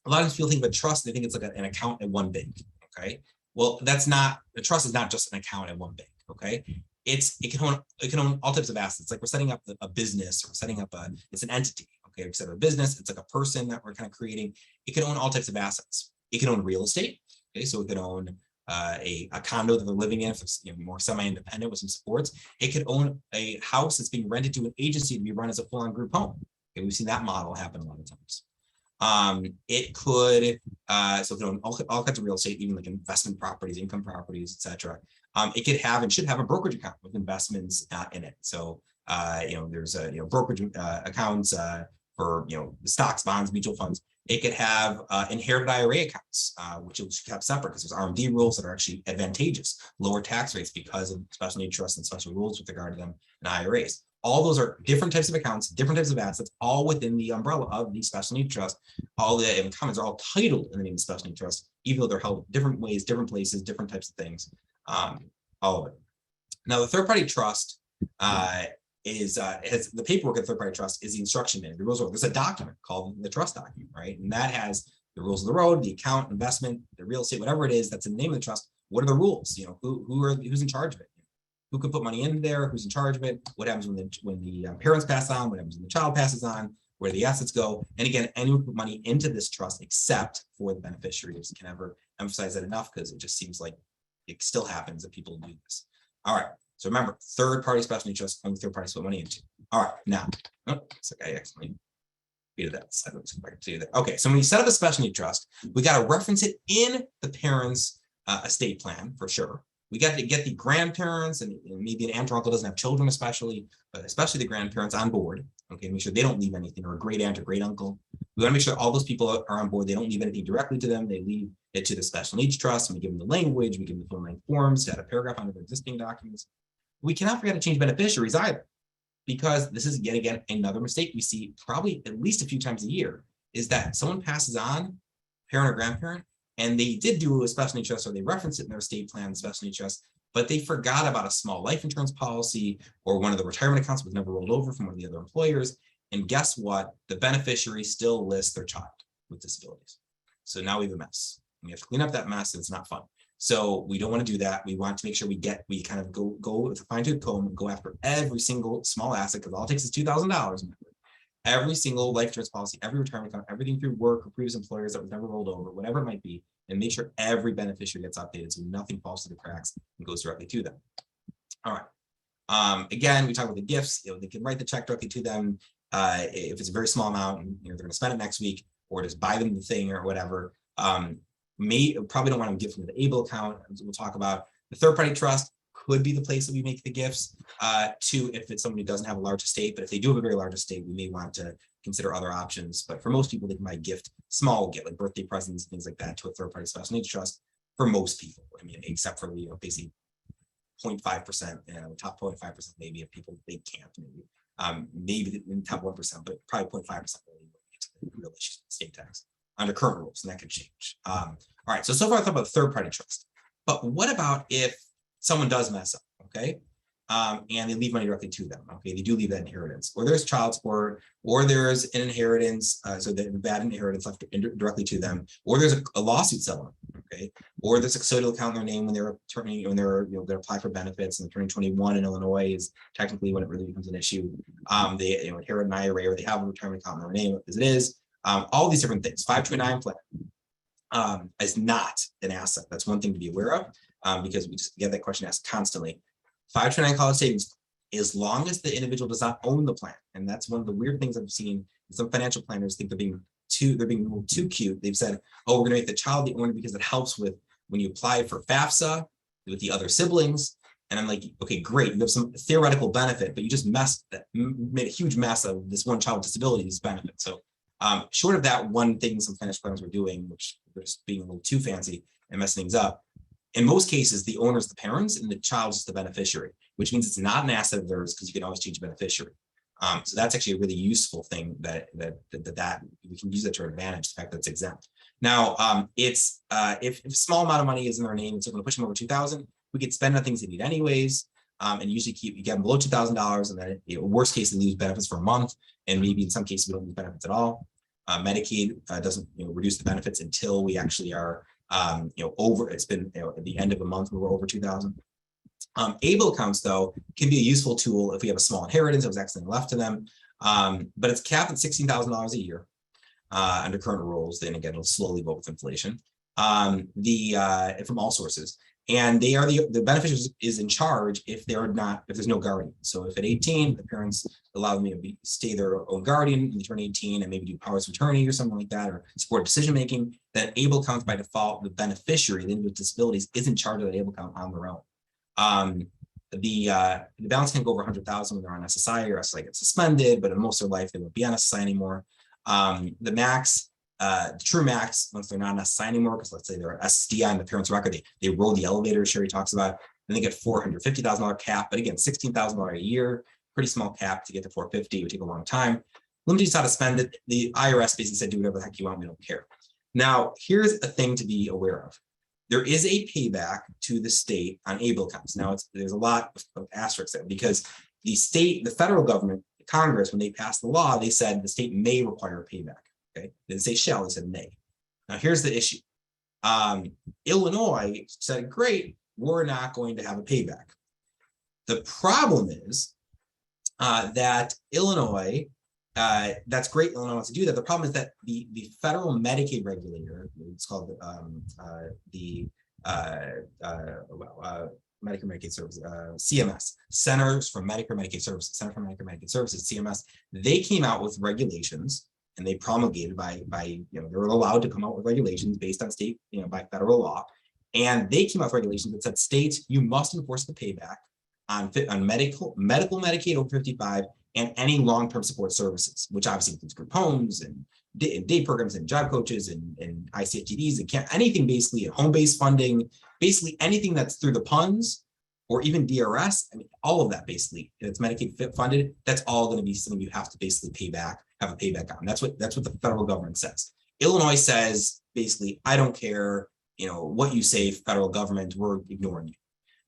of times people think of a trust, they think it's like an account at one bank, okay? Well, that's not, a trust is not just an account at one bank, okay? It can own all types of assets. Like we're setting up a business, or we're setting up it's an entity, okay? We set up a business, it's like a person that we're kind of creating. It can own all types of assets. It can own real estate, okay? So it could own a condo that they're living in, if it's more semi-independent with some supports. It could own a house that's being rented to an agency to be run as a full-on group home. Okay, we've seen that model happen a lot of times. It could own all kinds of real estate, even like investment properties, income properties, etc. It could have and should have a brokerage account with investments in it. So there's brokerage accounts for the stocks, bonds, mutual funds. It could have inherited IRA accounts, which is kept separate because there's RMD rules that are actually advantageous, lower tax rates because of special need trusts and special rules with regard to them and IRAs. All those are different types of accounts, different types of assets, all within the umbrella of the special need trust. All the incomes are all titled in the name of special need trust, even though they're held different ways, different places, different types of things. All of it. Now, the third party trust has the paperwork of the third party trust is the instruction manual, the rules. There's a document called the trust document, right? And that has the rules of the road, the account, investment, the real estate, whatever it is that's in the name of the trust. What are the rules? Who's in charge of it? Who can put money in there? Who's in charge of it? What happens when the parents pass on? What happens when the child passes on? Where do the assets go? And again, anyone can put money into this trust except for the beneficiaries. Can never emphasize that enough because it just seems like it still happens that people do this. All right. So remember, third party special need trust, only third parties put money into. All right. Now, it's like I actually read that. I don't know if I can do that. Okay. So when you set up a special need trust, we got to reference it in the parents' estate plan for sure. We got to get the grandparents and maybe an aunt or uncle doesn't have children, but especially the grandparents on board. Okay, make sure they don't leave anything, or a great aunt or great uncle. We want to make sure all those people are on board. They don't leave anything directly to them. They leave it to the special needs trust, and we give them the language. We give them the full-length forms to add a paragraph onto their existing documents. We cannot forget to change beneficiaries either, because this is yet again another mistake we see probably at least a few times a year, is that someone passes on, parent or grandparent, and they did do a special need trust, or they referenced it in their estate plan, special need trust, but they forgot about a small life insurance policy, or one of the retirement accounts was never rolled over from one of the other employers. And guess what? The beneficiary still lists their child with disabilities. So now we have a mess. We have to clean up that mess, and it's not fun. So we don't want to do that. We want to make sure we kind of go with a fine-tooth comb and go after every single small asset, because all it takes is $2,000. Every single life insurance policy, every retirement account, everything through work or previous employers that was never rolled over, whatever it might be, and make sure every beneficiary gets updated so nothing falls through the cracks and goes directly to them. All right. Again, we talk about the gifts. They can write the check directly to them if it's a very small amount, and they're going to spend it next week, or just buy them the thing or whatever. Probably don't want to give them the ABLE account, as we'll talk about. The third party trust could be the place that we make the gifts to, if it's someone who doesn't have a large estate. But if they do have a very large estate, we may want to consider other options. But for most people, they can buy small gift, like birthday presents, things like that, to a third party special needs trust for most people. I mean, except for basically 0.5%, top 0.5% maybe of people they can't maybe in top 1%, but probably 0.5% real issues with state tax under current rules, and that could change. All right, so far I thought about third-party trust, but what about if someone does mess up, okay? And they leave money directly to them. Okay, they do leave that inheritance, or there's child support, or there's an inheritance, so the bad inheritance left directly to them, or there's a lawsuit settlement. Okay, or there's a custodial account in their name when they're turning, when they're they apply for benefits and they're turning 21 in Illinois is technically when it really becomes an issue. They inherit an IRA, or they have a retirement account in their name as it is. All these different things. 529 plan is not an asset. That's one thing to be aware of, because we just get that question asked constantly. 529 college savings, as long as the individual does not own the plan. And that's one of the weird things I've seen. Some financial planners think they're being a little too cute. They've said, oh, we're gonna make the child the owner because it helps with when you apply for FAFSA with the other siblings. And I'm like, okay, great, you have some theoretical benefit, but you just made a huge mess of this one child with disabilities benefit. So short of that one thing some financial planners were doing, which they're just being a little too fancy and messing things up. In most cases, the owner is the parents and the child is the beneficiary, which means it's not an asset of theirs because you can always change the beneficiary. So that's actually a really useful thing that we can use that to our advantage, the fact that it's exempt. Now, if a small amount of money is in their name, it's going to push them over $2,000. We could spend on things they need anyways, and usually you get them below $2,000, and then worst case they lose benefits for a month, and maybe in some cases we don't lose benefits at all. Medicaid doesn't reduce the benefits until we actually are over. It's been at the end of a month we're over 2,000. ABLE accounts, though, can be a useful tool if we have a small inheritance that was accidentally left to them, but it's capped at $16,000 a year under current rules. Then again, it'll slowly go with inflation from all sources, and they are the beneficiary is in charge if there's no guardian. So if at 18 the parents allow them to stay their own guardian and they turn 18 and maybe do powers of attorney or something like that, or support decision making, then ABLE accounts by default, the beneficiary, the individual with disabilities, is in charge of that ABLE account on their own. The balance can go over 100,000 when they're on SSI, or SSI gets suspended, but in most of their life they won't be on SSI anymore. The max, the true max, once they're not on SSI anymore, because let's say they're SDI on the parents' record, they roll the elevator, Sherry talks about, then they get $450,000 cap, but again, $16,000 a year, pretty small cap to get to 450, it would take a long time. Limited how to spend it. The IRS basically said, do whatever the heck you want, we don't care. Now, here's a thing to be aware of. There is a payback to the state on ABLE accounts. Now, there's a lot of asterisks there because the federal government, Congress, when they passed the law, they said the state may require a payback. Okay, they didn't say shall, they said may. Now, here's the issue. Illinois said, great, we're not going to have a payback. The problem is that Illinois, that's great, Illinois wants to do that. The problem is that the federal Medicaid regulator, it's called Medicare Medicaid Services, CMS, Centers for Medicare Medicaid Services, Center for Medicare Medicaid Services, CMS, they came out with regulations, and they promulgated by they were allowed to come out with regulations based on state, by federal law, and they came out with regulations that said states, you must enforce the payback on medical Medicaid over 55 and any long-term support services, which obviously includes group homes and day programs and job coaches and ICFTDs and anything basically, home-based funding, basically anything that's through the PUNs or even DRS. I mean, all of that basically, it's Medicaid funded. That's all going to be something you have to basically pay back, have a payback on. That's what the federal government says. Illinois says basically, I don't care, what you say, federal government, we're ignoring you.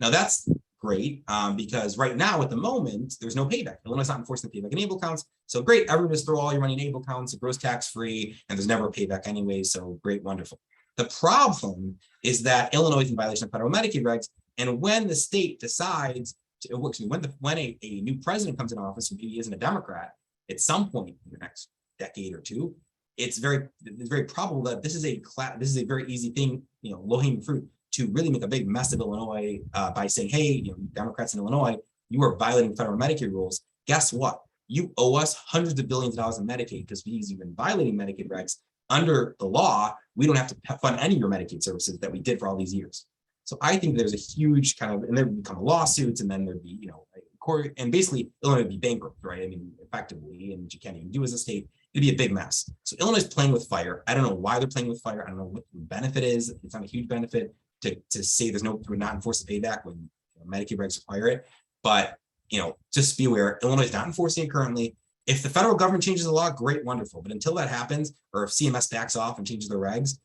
Now that's great, because right now at the moment there's no payback. Illinois is not enforcing the payback in ABLE accounts. So great, everyone just throw all your money in ABLE accounts, it grows tax free, and there's never a payback anyway. So great, wonderful. The problem is that Illinois is in violation of federal Medicaid regs, and when the state decides to, when a new president comes in office, and he isn't a Democrat, at some point in the next decade or two, it's very probable that this is a very easy thing, low-hanging fruit, to really make a big mess of Illinois by saying, hey, Democrats in Illinois, you are violating federal Medicaid rules. Guess what? You owe us hundreds of billions of dollars in Medicaid because you've been violating Medicaid regs. Under the law, we don't have to fund any of your Medicaid services that we did for all these years. So I think there's a huge and there would become lawsuits, and then there'd be, court, and basically Illinois would be bankrupt, right? I mean, effectively, and you can't even do as a state. It'd be a big mess. So Illinois is playing with fire. I don't know why they're playing with fire. I don't know what the benefit is. It's not a huge benefit to say we're not enforcing payback when Medicaid regs require it, but just be aware, Illinois is not enforcing it currently. If the federal government changes the law, great, wonderful. But until that happens, or if CMS backs off and changes their regs,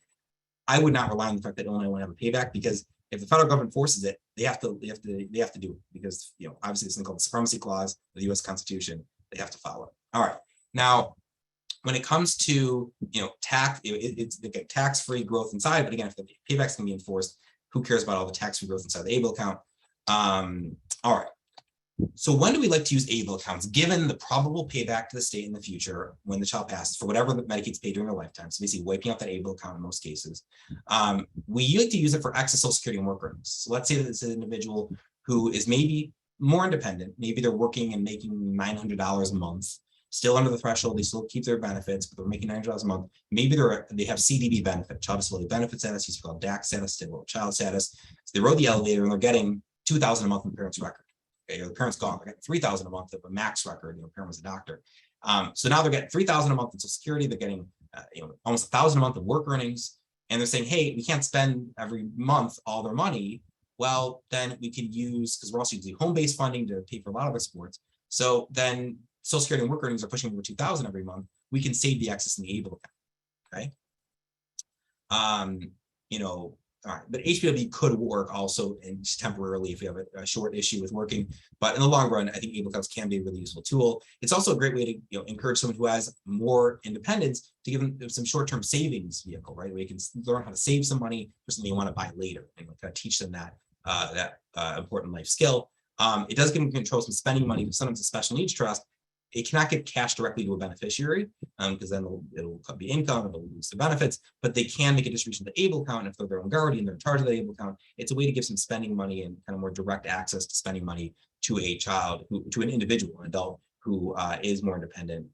I would not rely on the fact that Illinois won't have a payback, because if the federal government forces it, they have to do it, because obviously this thing called the supremacy clause of the U.S. Constitution, they have to follow it. All right, now when it comes to tax, it's tax-free growth inside. But again, if the paybacks can be enforced, who cares about all the tax-free growth inside the ABLE account? All right. So when do we like to use ABLE accounts, given the probable payback to the state in the future when the child passes for whatever the Medicaid's paid during their lifetime? So basically wiping out that ABLE account in most cases. We like to use it for excess Social Security and work earnings. So let's say that it's an individual who is maybe more independent. Maybe they're working and making $900 a month, still under the threshold. They still keep their benefits, but they're making $900 a month. Maybe they have CDB benefit, child disability benefit status, used to be called DAC status, stable child status. So they rode the elevator and they're getting $2,000 a month from the parents' record. Okay, the parents gone, they're getting $3,000 a month of a max record. Parent was a doctor. So now they're getting $3,000 a month in Social Security. They're getting almost $1,000 a month of work earnings, and they're saying, hey, we can't spend every month all their money. Well, then we can use, because we're also using home-based funding to pay for a lot of our sports. So then Social Security and work earnings are pushing over $2,000 every month. We can save the excess in the ABLE account. Okay. All right, but HPW could work also and temporarily if you have a short issue with working, but in the long run, I think ABLE accounts can be a really useful tool. It's also a great way to encourage someone who has more independence to give them some short-term savings vehicle, right? Where you can learn how to save some money for something you want to buy later, and kind of teach them that important life skill. It does give them control some spending money. Sometimes a special needs trust, it cannot get cash directly to a beneficiary, because then it'll be income, it'll lose the benefits, but they can make a distribution to the ABLE account. If they're their own guardian, they're in charge of the ABLE account. It's a way to give some spending money and kind of more direct access to spending money to a child, to an individual, an adult who is more independent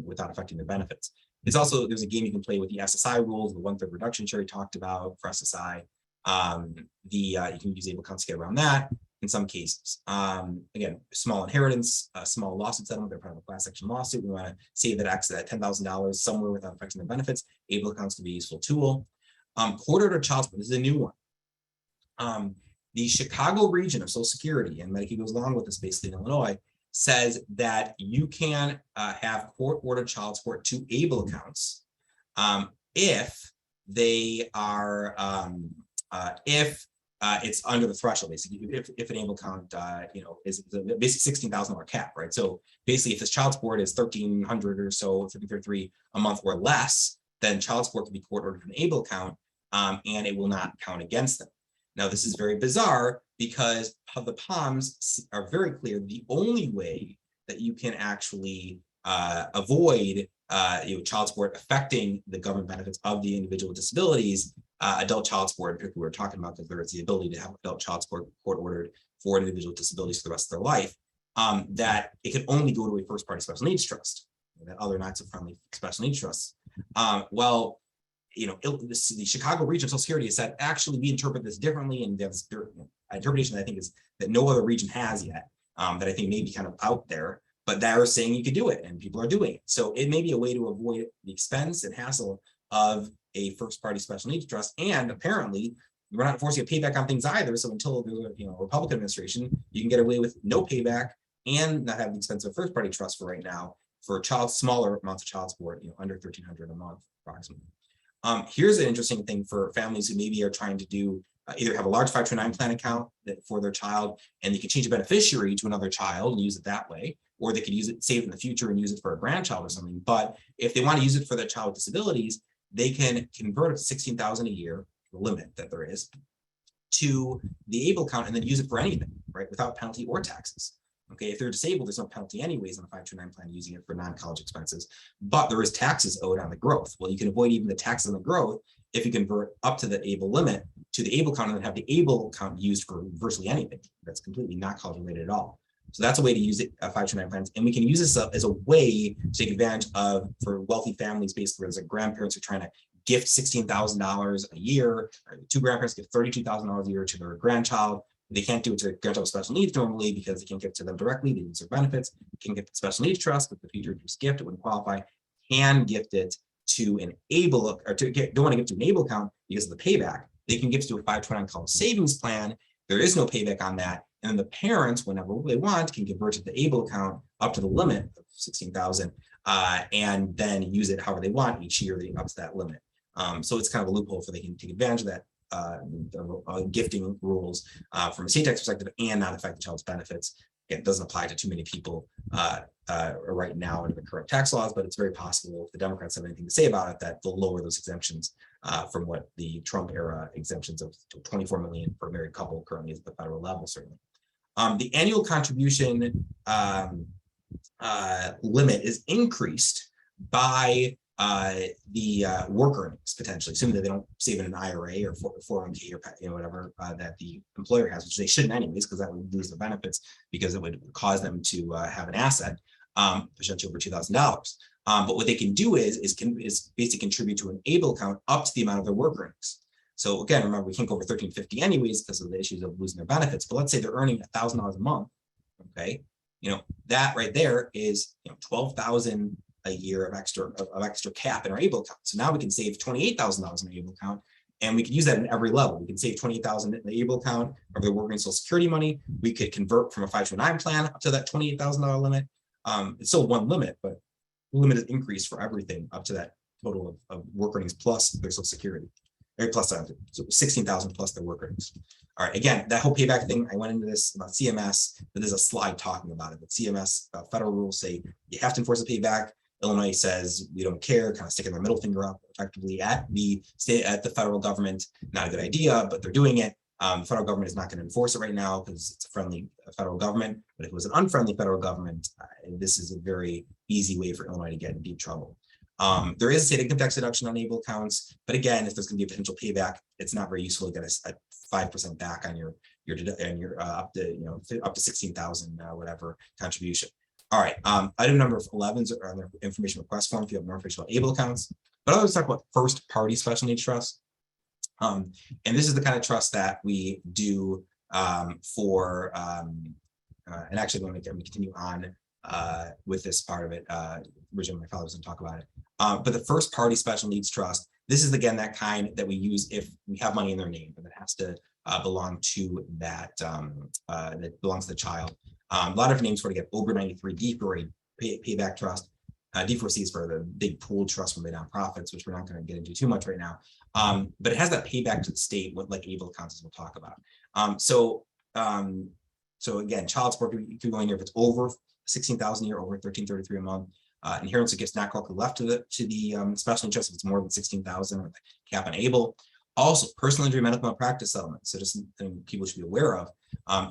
without affecting their benefits. It's also, there's a game you can play with the SSI rules, the 1/3 reduction Sherry talked about for SSI. You can use ABLE accounts to get around that. In some cases, again, small inheritance, small lawsuit settlement, they're part of a class action lawsuit. We want to save that $10,000 somewhere without affecting their benefits. ABLE accounts can be a useful tool. Court-ordered child support, this is a new one. The Chicago region of Social Security, and Medicaid goes along with this basically in Illinois, says that you can have court-ordered child support to ABLE accounts if they are, it's under the threshold, basically. If an ABLE account, is basically $16,000 cap, right? So basically, if this child support is $1,300 or so, $1,333 a month or less, then child support can be court ordered to an ABLE account, and it will not count against them. Now, this is very bizarre because the POMs are very clear. The only way that you can actually avoid child support affecting the government benefits of the individual disabilities, adult child support, particularly we're talking about, because there is the ability to have adult child support court ordered for individual disabilities for the rest of their life, that it can only go to a first party special needs trust, that other not so friendly special needs trusts. The Chicago region of Social Security has said, actually, we interpret this differently, and there's interpretation that I think is that no other region has yet, that I think may be kind of out there, but they're saying you could do it, and people are doing it. So it may be a way to avoid the expense and hassle of a first party special needs trust. And apparently we're not forcing a payback on things either. So until the Republican administration, you can get away with no payback and not have the expense of first party trust for right now for smaller amounts of child support, under $1,300 a month approximately. Here's an interesting thing for families who maybe are trying to do either have a large 529 plan account for their child, and they can change a beneficiary to another child and use it that way, or they could use it, save it in the future and use it for a grandchild or something. But if they want to use it for their child with disabilities, they can convert it to $16,000 a year, the limit that there is, to the ABLE account and then use it for anything, right, without penalty or taxes. Okay, if they're disabled, there's no penalty anyways on a 529 plan using it for non-college expenses, but there is taxes owed on the growth. Well, you can avoid even the taxes on the growth if you convert up to the ABLE limit to the ABLE account and then have the ABLE account used for virtually anything that's completely not college related at all. So that's a way to use it, 529 plans, and we can use this as a way to take advantage of for wealthy families, basically, where there's grandparents who are trying to gift $16,000 a year, or two grandparents give $32,000 a year to their grandchild. They can't do it to grandchild with special needs normally because they can't give it to them directly. They use their benefits. They can gift the special needs trust, but the future just gift, it wouldn't qualify. Can gift it to an ABLE, or don't want to give it to an ABLE account because of the payback. They can gift it to a 529 called savings plan, there is no payback on that. And then the parents, whenever they want, can convert to the ABLE account up to the limit of 16,000 and then use it however they want each year up to that limit. So it's kind of a loophole for they can take advantage of that gifting rules from a state tax perspective and not affect the child's benefits. It doesn't apply to too many people right now under the current tax laws, but it's very possible if the Democrats have anything to say about it that they'll lower those exemptions from what the Trump era exemptions of 24 million for a married couple currently is at the federal level, certainly. The annual contribution limit is increased by the work earnings potentially, assuming that they don't save in an IRA or 401k or whatever that the employer has, which they shouldn't anyways, because that would lose their benefits because it would cause them to have an asset potentially over $2,000. But what they can do is basically contribute to an ABLE account up to the amount of their work earnings. So again, remember, we can't go over 1350 anyways because of the issues of losing their benefits. But let's say they're earning $1,000 a month. Okay, that right there is 12,000 a year of extra cap in our ABLE account. So now we can save $28,000 in our ABLE account, and we can use that in every level. We can save $28,000 in the ABLE account of their working Social Security money. We could convert from a 529 plan up to that $28,000 limit. It's still one limit, but the limit is increased for everything up to that total of work earnings plus their Social Security, or plus so 16,000 plus their work earnings. All right, again, that whole payback thing, I went into this about CMS, but there's a slide talking about it. But CMS federal rules say you have to enforce a payback. Illinois says we don't care, kind of sticking their middle finger up effectively at the federal government. Not a good idea, but they're doing it. The federal government is not going to enforce it right now because it's a friendly federal government. But if it was an unfriendly federal government, this is a very easy way for Illinois to get in deep trouble. There is a state income tax deduction on ABLE accounts, but again, if there's going to be a potential payback, it's not very useful to get a 5% back on your up to 16,000 whatever contribution. All right, item number 11 is on the information request form if you have more information about ABLE accounts. But I'll talk about first party special needs trust. And this is the kind of trust that we do for, and actually when we continue on with this part of it, originally my father was going to talk about it. But the first party special needs trust, this is again that kind that we use if we have money in their name, but it has to belong to that belongs to the child. A lot of names for to get over 93D for a payback trust. D4C is for the big pooled trust from the nonprofits, which we're not going to get into too much right now. But it has that payback to the state, like ABLE accounts, as we'll talk about. So again, child support, if you're going here, if it's over 16,000 a year, over 1,333 a month, inheritance gets not correctly left to the special interest if it's more than 16,000 or the cap on ABLE. Also, personal injury medical malpractice settlement. So just something people should be aware of.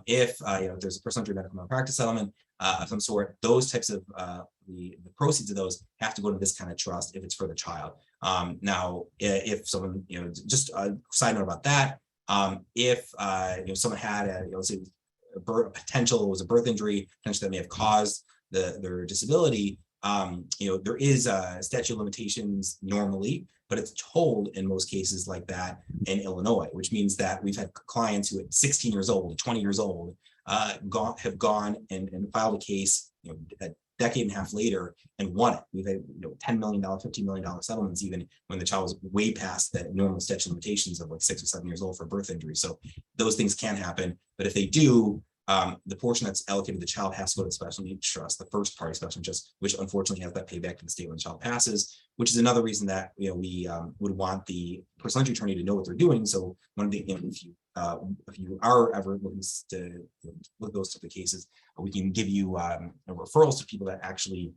If there's a personal injury medical malpractice settlement of some sort, those types of the proceeds of those have to go to this kind of trust if it's for the child. Now, if someone, just a side note about that, if someone had let's say a was a birth injury, potentially that may have caused their disability, there is a statute of limitations normally, but it's told in most cases like that in Illinois, which means that we've had clients who at 16 years old, 20 years old, have gone and filed a case, a decade and a half later and won it. We've had $10 million, $15 million settlements, even when the child was way past that normal statute of limitations of like 6 or 7 years old for birth injury. So those things can happen, but if they do, the portion that's allocated to the child has to go to the special needs trust, the first party special interest, which unfortunately has that payback to the state when the child passes, which is another reason that we would want the personal injury attorney to know what they're doing. So one of the if you are ever looking to look at those type of cases, we can give you referrals to people that actually,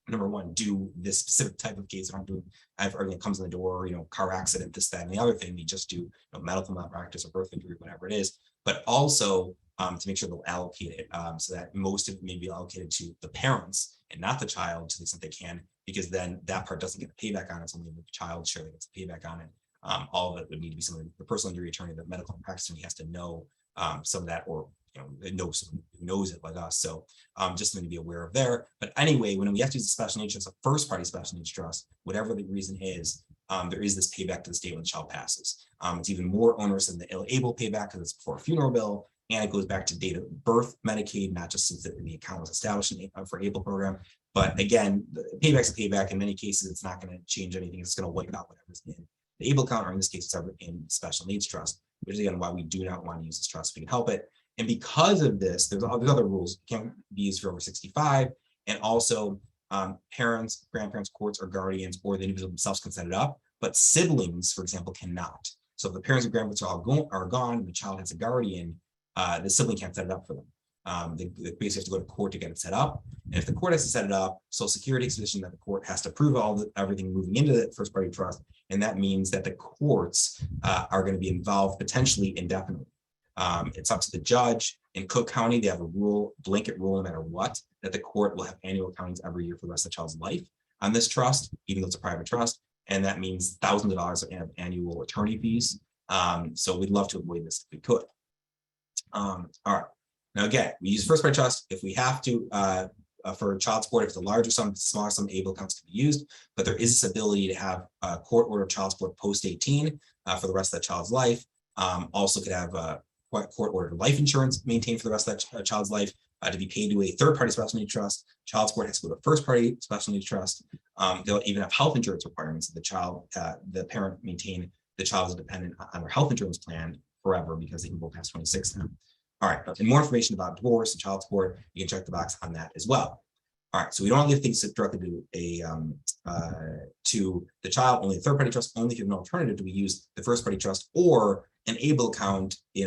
number one, do this specific type of case. Aren't doing everything that comes in the door, car accident, this, that, and the other thing. They just do medical malpractice or birth injury, whatever it is. But also to make sure they'll allocate it so that most of it may be allocated to the parents and not the child to the extent they can, because then that part doesn't get the payback on it. It's only the child share that gets the payback on it. All of it would need to be something the personal injury attorney, the medical practice attorney has to know some of that, or knows someone who knows it like us. So just something to be aware of there. But anyway, when we have to use a special needs trust, a first party special needs trust, whatever the reason is, there is this payback to the state when the child passes. It's even more onerous than the ABLE payback because it's before a funeral bill. And it goes back to date of birth Medicaid, not just since the account was established for ABLE program. But again, the payback's a payback. In many cases, it's not going to change anything. It's going to wipe out whatever's in the ABLE account, or in this case, it's ever in special needs trust. which is again why we do not want to use this trust if we can help it. And because of this, there's other rules. It can't be used for over 65, and also parents, grandparents, courts, or guardians, or the individual themselves can set it up, but siblings, for example, cannot. So if the parents and grandparents are gone, and the child has a guardian, the sibling can't set it up for them. They basically have to go to court to get it set up. And if the court has to set it up, Social Security takes a position that the court has to approve everything moving into the first party trust. And that means that the courts are going to be involved potentially indefinitely. It's up to the judge. In Cook County, they have a blanket rule, no matter what, that the court will have annual accountings every year for the rest of the child's life on this trust, even though it's a private trust. And that means thousands of dollars of annual attorney fees. So we'd love to avoid this if we could. All right. Now, again, we use first party trust if we have to for child support. If it's a larger sum, if it's a smaller sum, able accounts can be used. But there is this ability to have a court order of child support post 18 for the rest of that child's life. Also could have court ordered life insurance maintained for the rest of that child's life to be paid to a third party special needs trust. Child support has to go to a first party special needs trust. They'll even have health insurance requirements that the parent maintain the child is dependent on their health insurance plan forever because they can go past 26 now. All right, and more information about divorce and child support, you can check the box on that as well. All right, so we don't give things directly to the child, only a third party trust. Only if you have no alternative do we use the first party trust or an able account. We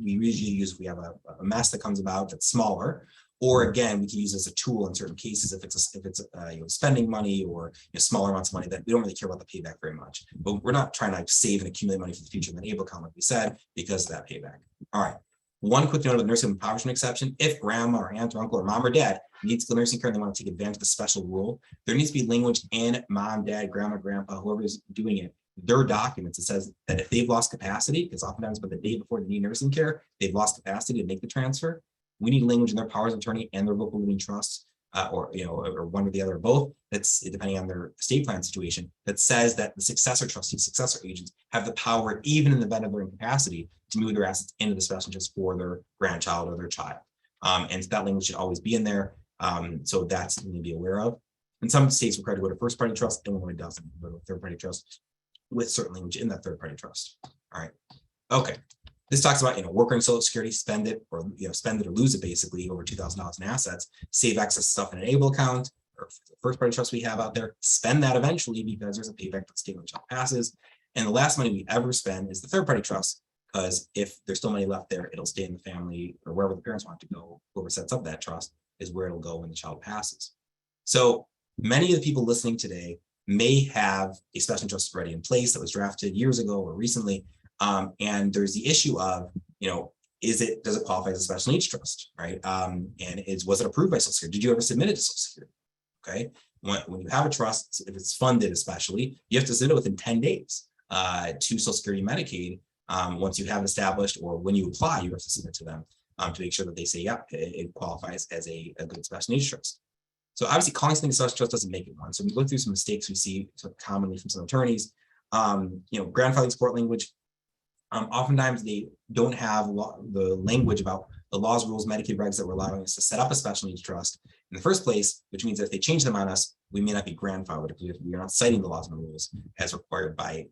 usually use if we have a mess that comes about that's smaller, or again we can use it as a tool in certain cases if it's spending money or smaller amounts of money that we don't really care about the payback very much. But we're not trying to save and accumulate money for the future in an able account, like we said, because of that payback. All right. One quick note of the nursing home impoverishment exception: if grandma or aunt or uncle or mom or dad needs skilled nursing care and they want to take advantage of the special rule, there needs to be language in mom, dad, grandma, grandpa, whoever is doing it, their documents that says that if they've lost capacity, because oftentimes by the day before they need nursing care, they've lost capacity to make the transfer. We need language in their powers of attorney and their local living trusts, or one or the other, or both. That's depending on their estate plan situation. That says that the successor trustees, successor agents, have the power, even in the event of their incapacity, to move their assets into the special interest for their grandchild or their child. And that language should always be in there. So that's something to be aware of. In some states, required to go to first party trust. Illinois doesn't go to third party trust with certain language in that third party trust. All right. Okay. This talks about, worker and Social Security, spend it or lose it, basically over $2,000 in assets, save excess stuff in an able account or first party trust we have out there, spend that eventually because there's a payback to the state when the child passes. And the last money we ever spend is the third party trust, because if there's still money left there, it'll stay in the family or wherever the parents want to go. Whoever sets up that trust is where it'll go when the child passes. So many of the people listening today may have a special trust already in place that was drafted years ago or recently. And there's the issue of, does it qualify as a special needs trust, right? And was it approved by Social Security? Did you ever submit it to Social Security? Okay. When you have a trust, if it's funded especially, you have to submit it within 10 days to Social Security, Medicaid. Once you have it established, or when you apply, you have to submit to them to make sure that they say, yeah, it qualifies as a good special needs trust. So obviously calling something a special trust doesn't make it one. So we look through some mistakes we see commonly from some attorneys. Grandfathering support language. Oftentimes they don't have the language about the laws, rules, Medicaid regs that were allowing us to set up a special needs trust in the first place, which means that if they change them on us, we may not be grandfathered because we are not citing the laws and rules as required by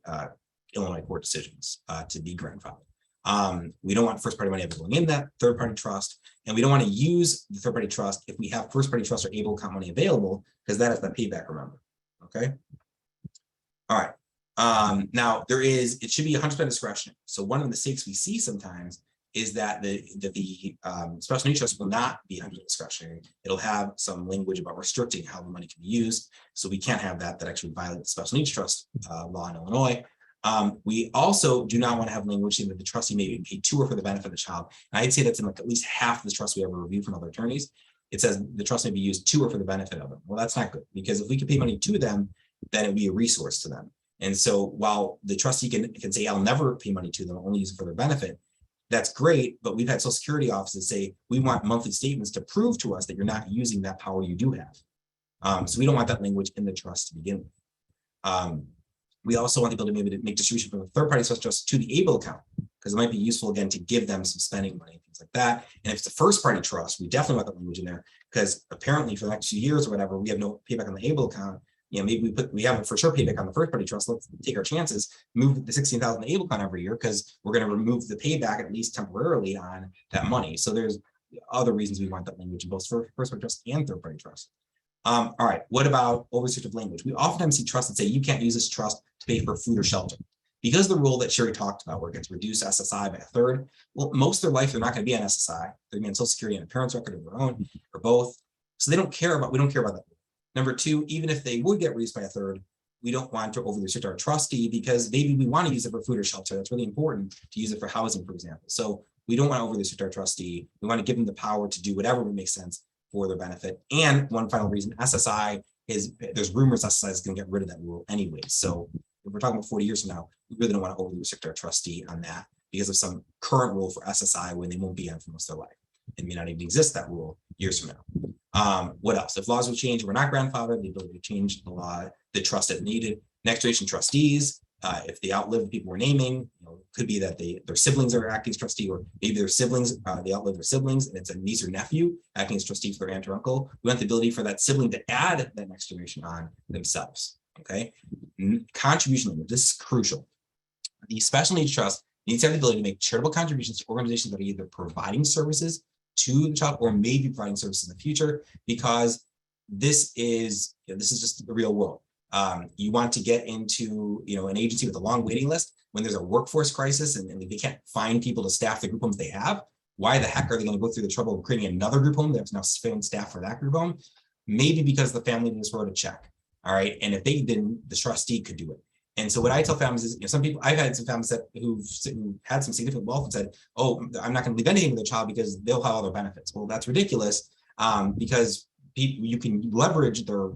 Illinois court decisions to be grandfathered. We don't want first party money ever going in that third party trust, and we don't want to use the third party trust if we have first party trust or able account money available, because that is the payback, remember. Okay. All right. Now it should be 100% discretionary. So one of the mistakes we see sometimes is that the special needs trust will not be 100% discretionary. It'll have some language about restricting how the money can be used. So we can't have that actually violates the special needs trust law in Illinois. We also do not want to have language saying that the trustee may be paid to or for the benefit of the child. And I'd say that's in at least half of the trust we ever reviewed from other attorneys. It says the trust may be used to or for the benefit of them. Well, that's not good, because if we can pay money to them, then it would be a resource to them. And so while the trustee can say, I'll never pay money to them, I'll only use it for their benefit, that's great. But we've had Social Security offices say, we want monthly statements to prove to us that you're not using that power you do have. So we don't want that language in the trust to begin with. We also want the ability maybe to make distribution from the third party special trust to the able account, because it might be useful again to give them some spending money, things like that. And if it's a first party trust, we definitely want that language in there, because apparently for the next few years or whatever, we have no payback on the able account. maybe we have a for sure payback on the first party trust. Let's take our chances, move the 16,000 to able account every year because we're going to remove the payback at least temporarily on that money. So there's other reasons we want that language in both first party trust and third party trust. All right, what about over-restrictive language? We oftentimes see trusts that say you can't use this trust to pay for food or shelter. Because the rule that Sherry talked about where it gets reduced SSI by a third, well, most of their life, they're not going to be on SSI. They're going to be on Social Security and a parent's record of their own or both. So we don't care about that. Number two, even if they would get reduced by a third, we don't want to overly restrict our trustee because maybe we want to use it for food or shelter. That's really important to use it for housing, for example. So we don't want to overly restrict our trustee. We want to give them the power to do whatever would make sense for their benefit. And one final reason, SSI is, there's rumors SSI is going to get rid of that rule anyway. So if we're talking about 40 years from now, we really don't want to overly restrict our trustee on that because of some current rule for SSI when they won't be on for most of their life. It may not even exist, that rule, years from now. What else? If laws will change, we're not grandfathered, the ability to change the law, the trust if needed. Next generation trustees, if they outlive the people we're naming, could be that their siblings are acting as trustee, or maybe their siblings, they outlive their siblings and it's a niece or nephew acting as trustee for their aunt or uncle. We want the ability for that sibling to add that next generation on themselves. Okay. Contribution limit, this is crucial. The special needs trust needs to have the ability to make charitable contributions to organizations that are either providing services to the child or maybe providing services in the future, because this is just the real world. You want to get into an agency with a long waiting list when there's a workforce crisis and they can't find people to staff the group homes they have. Why the heck are they going to go through the trouble of creating another group home that's now staff for that group home? Maybe because the family just wrote a check. All right. And if they didn't, the trustee could do it. And so what I tell families is, some people, I've had some families who had some significant wealth and said, oh, I'm not going to leave anything to their child because they'll have all their benefits. Well, that's ridiculous because you can leverage their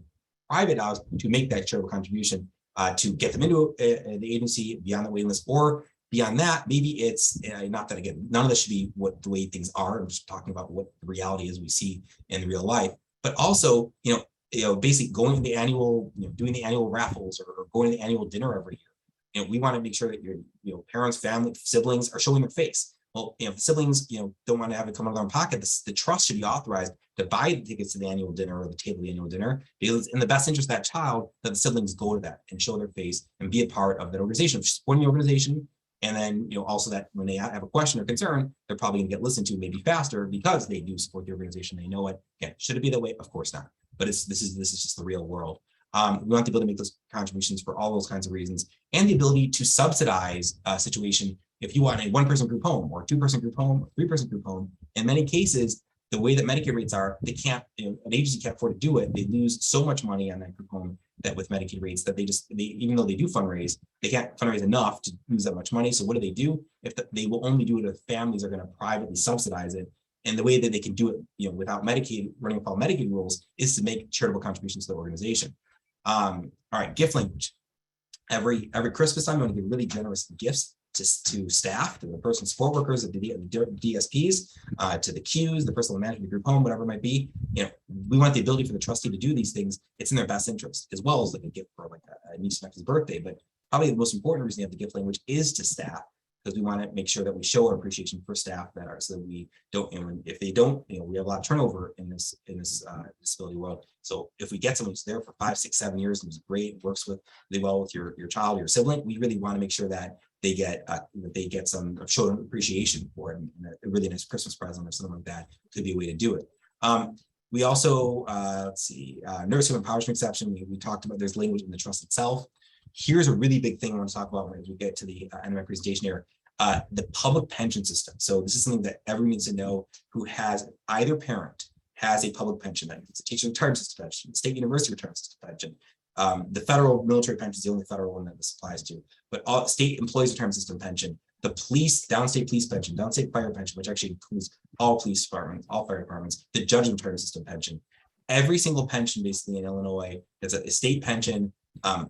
private house to make that charitable contribution to get them into the agency beyond the waiting list, or beyond that, maybe it's not that, again, none of this should be what the way things are. I'm just talking about what the reality is we see in real life, but also, basically going to the annual, doing the annual raffles or going to the annual dinner every year. We want to make sure that your parents, family, siblings are showing their face. Well, if the siblings, don't want to have it come out of their own pocket, the trust should be authorized to buy the tickets to the annual dinner or the table of the annual dinner, because it's in the best interest of that child that the siblings go to that and show their face and be a part of that organization, supporting the organization. And then, also that when they have a question or concern, they're probably going to get listened to maybe faster because they do support the organization. They know it. Again, should it be that way? Of course not. But this is just the real world. We want the ability to make those contributions for all those kinds of reasons, and the ability to subsidize a situation. If you want a 1-person group home or a 2-person group home, or 3-person group home, in many cases, the way that Medicaid rates are, they can't, an agency can't afford to do it. They lose so much money on that group home that with Medicaid rates that they even though they do fundraise, they can't fundraise enough to lose that much money. So what do? If they will only do it if families are going to privately subsidize it. And the way that they can do it, without Medicaid, running up all Medicaid rules, is to make charitable contributions to the organization. All right, gift language. Every Christmas time, you want to give really generous gifts to staff, to the personal support workers, to the DSPs, to the Qs, the personal management group home, whatever it might be. We want the ability for the trustee to do these things. It's in their best interest, as well as like a gift for like a niece or nephew's birthday. But probably the most important reason you have the gift language is to staff, because we want to make sure that we show our appreciation for staff that are, so that we don't, if they don't, we have a lot of turnover in this disability world. So if we get someone who's there for 5, 6, 7 years and who's great, works really well with your child or your sibling, we really want to make sure that they get some show appreciation for it, and a really nice Christmas present or something like that could be a way to do it. We also nursing empowerment exception. We talked about, there's language in the trust itself. Here's a really big thing I want to talk about as we get to the end of my presentation here. The public pension system. So this is something that everyone needs to know who has either parent has a public pension. It's a teacher retirement system pension, the state university retirement system pension. The federal military pension is the only federal one that this applies to, but all state employees retirement system pension, the police, downstate police pension, downstate fire pension, which actually includes all police departments, all fire departments, the judge retirement system pension. Every single pension basically in Illinois is a state pension,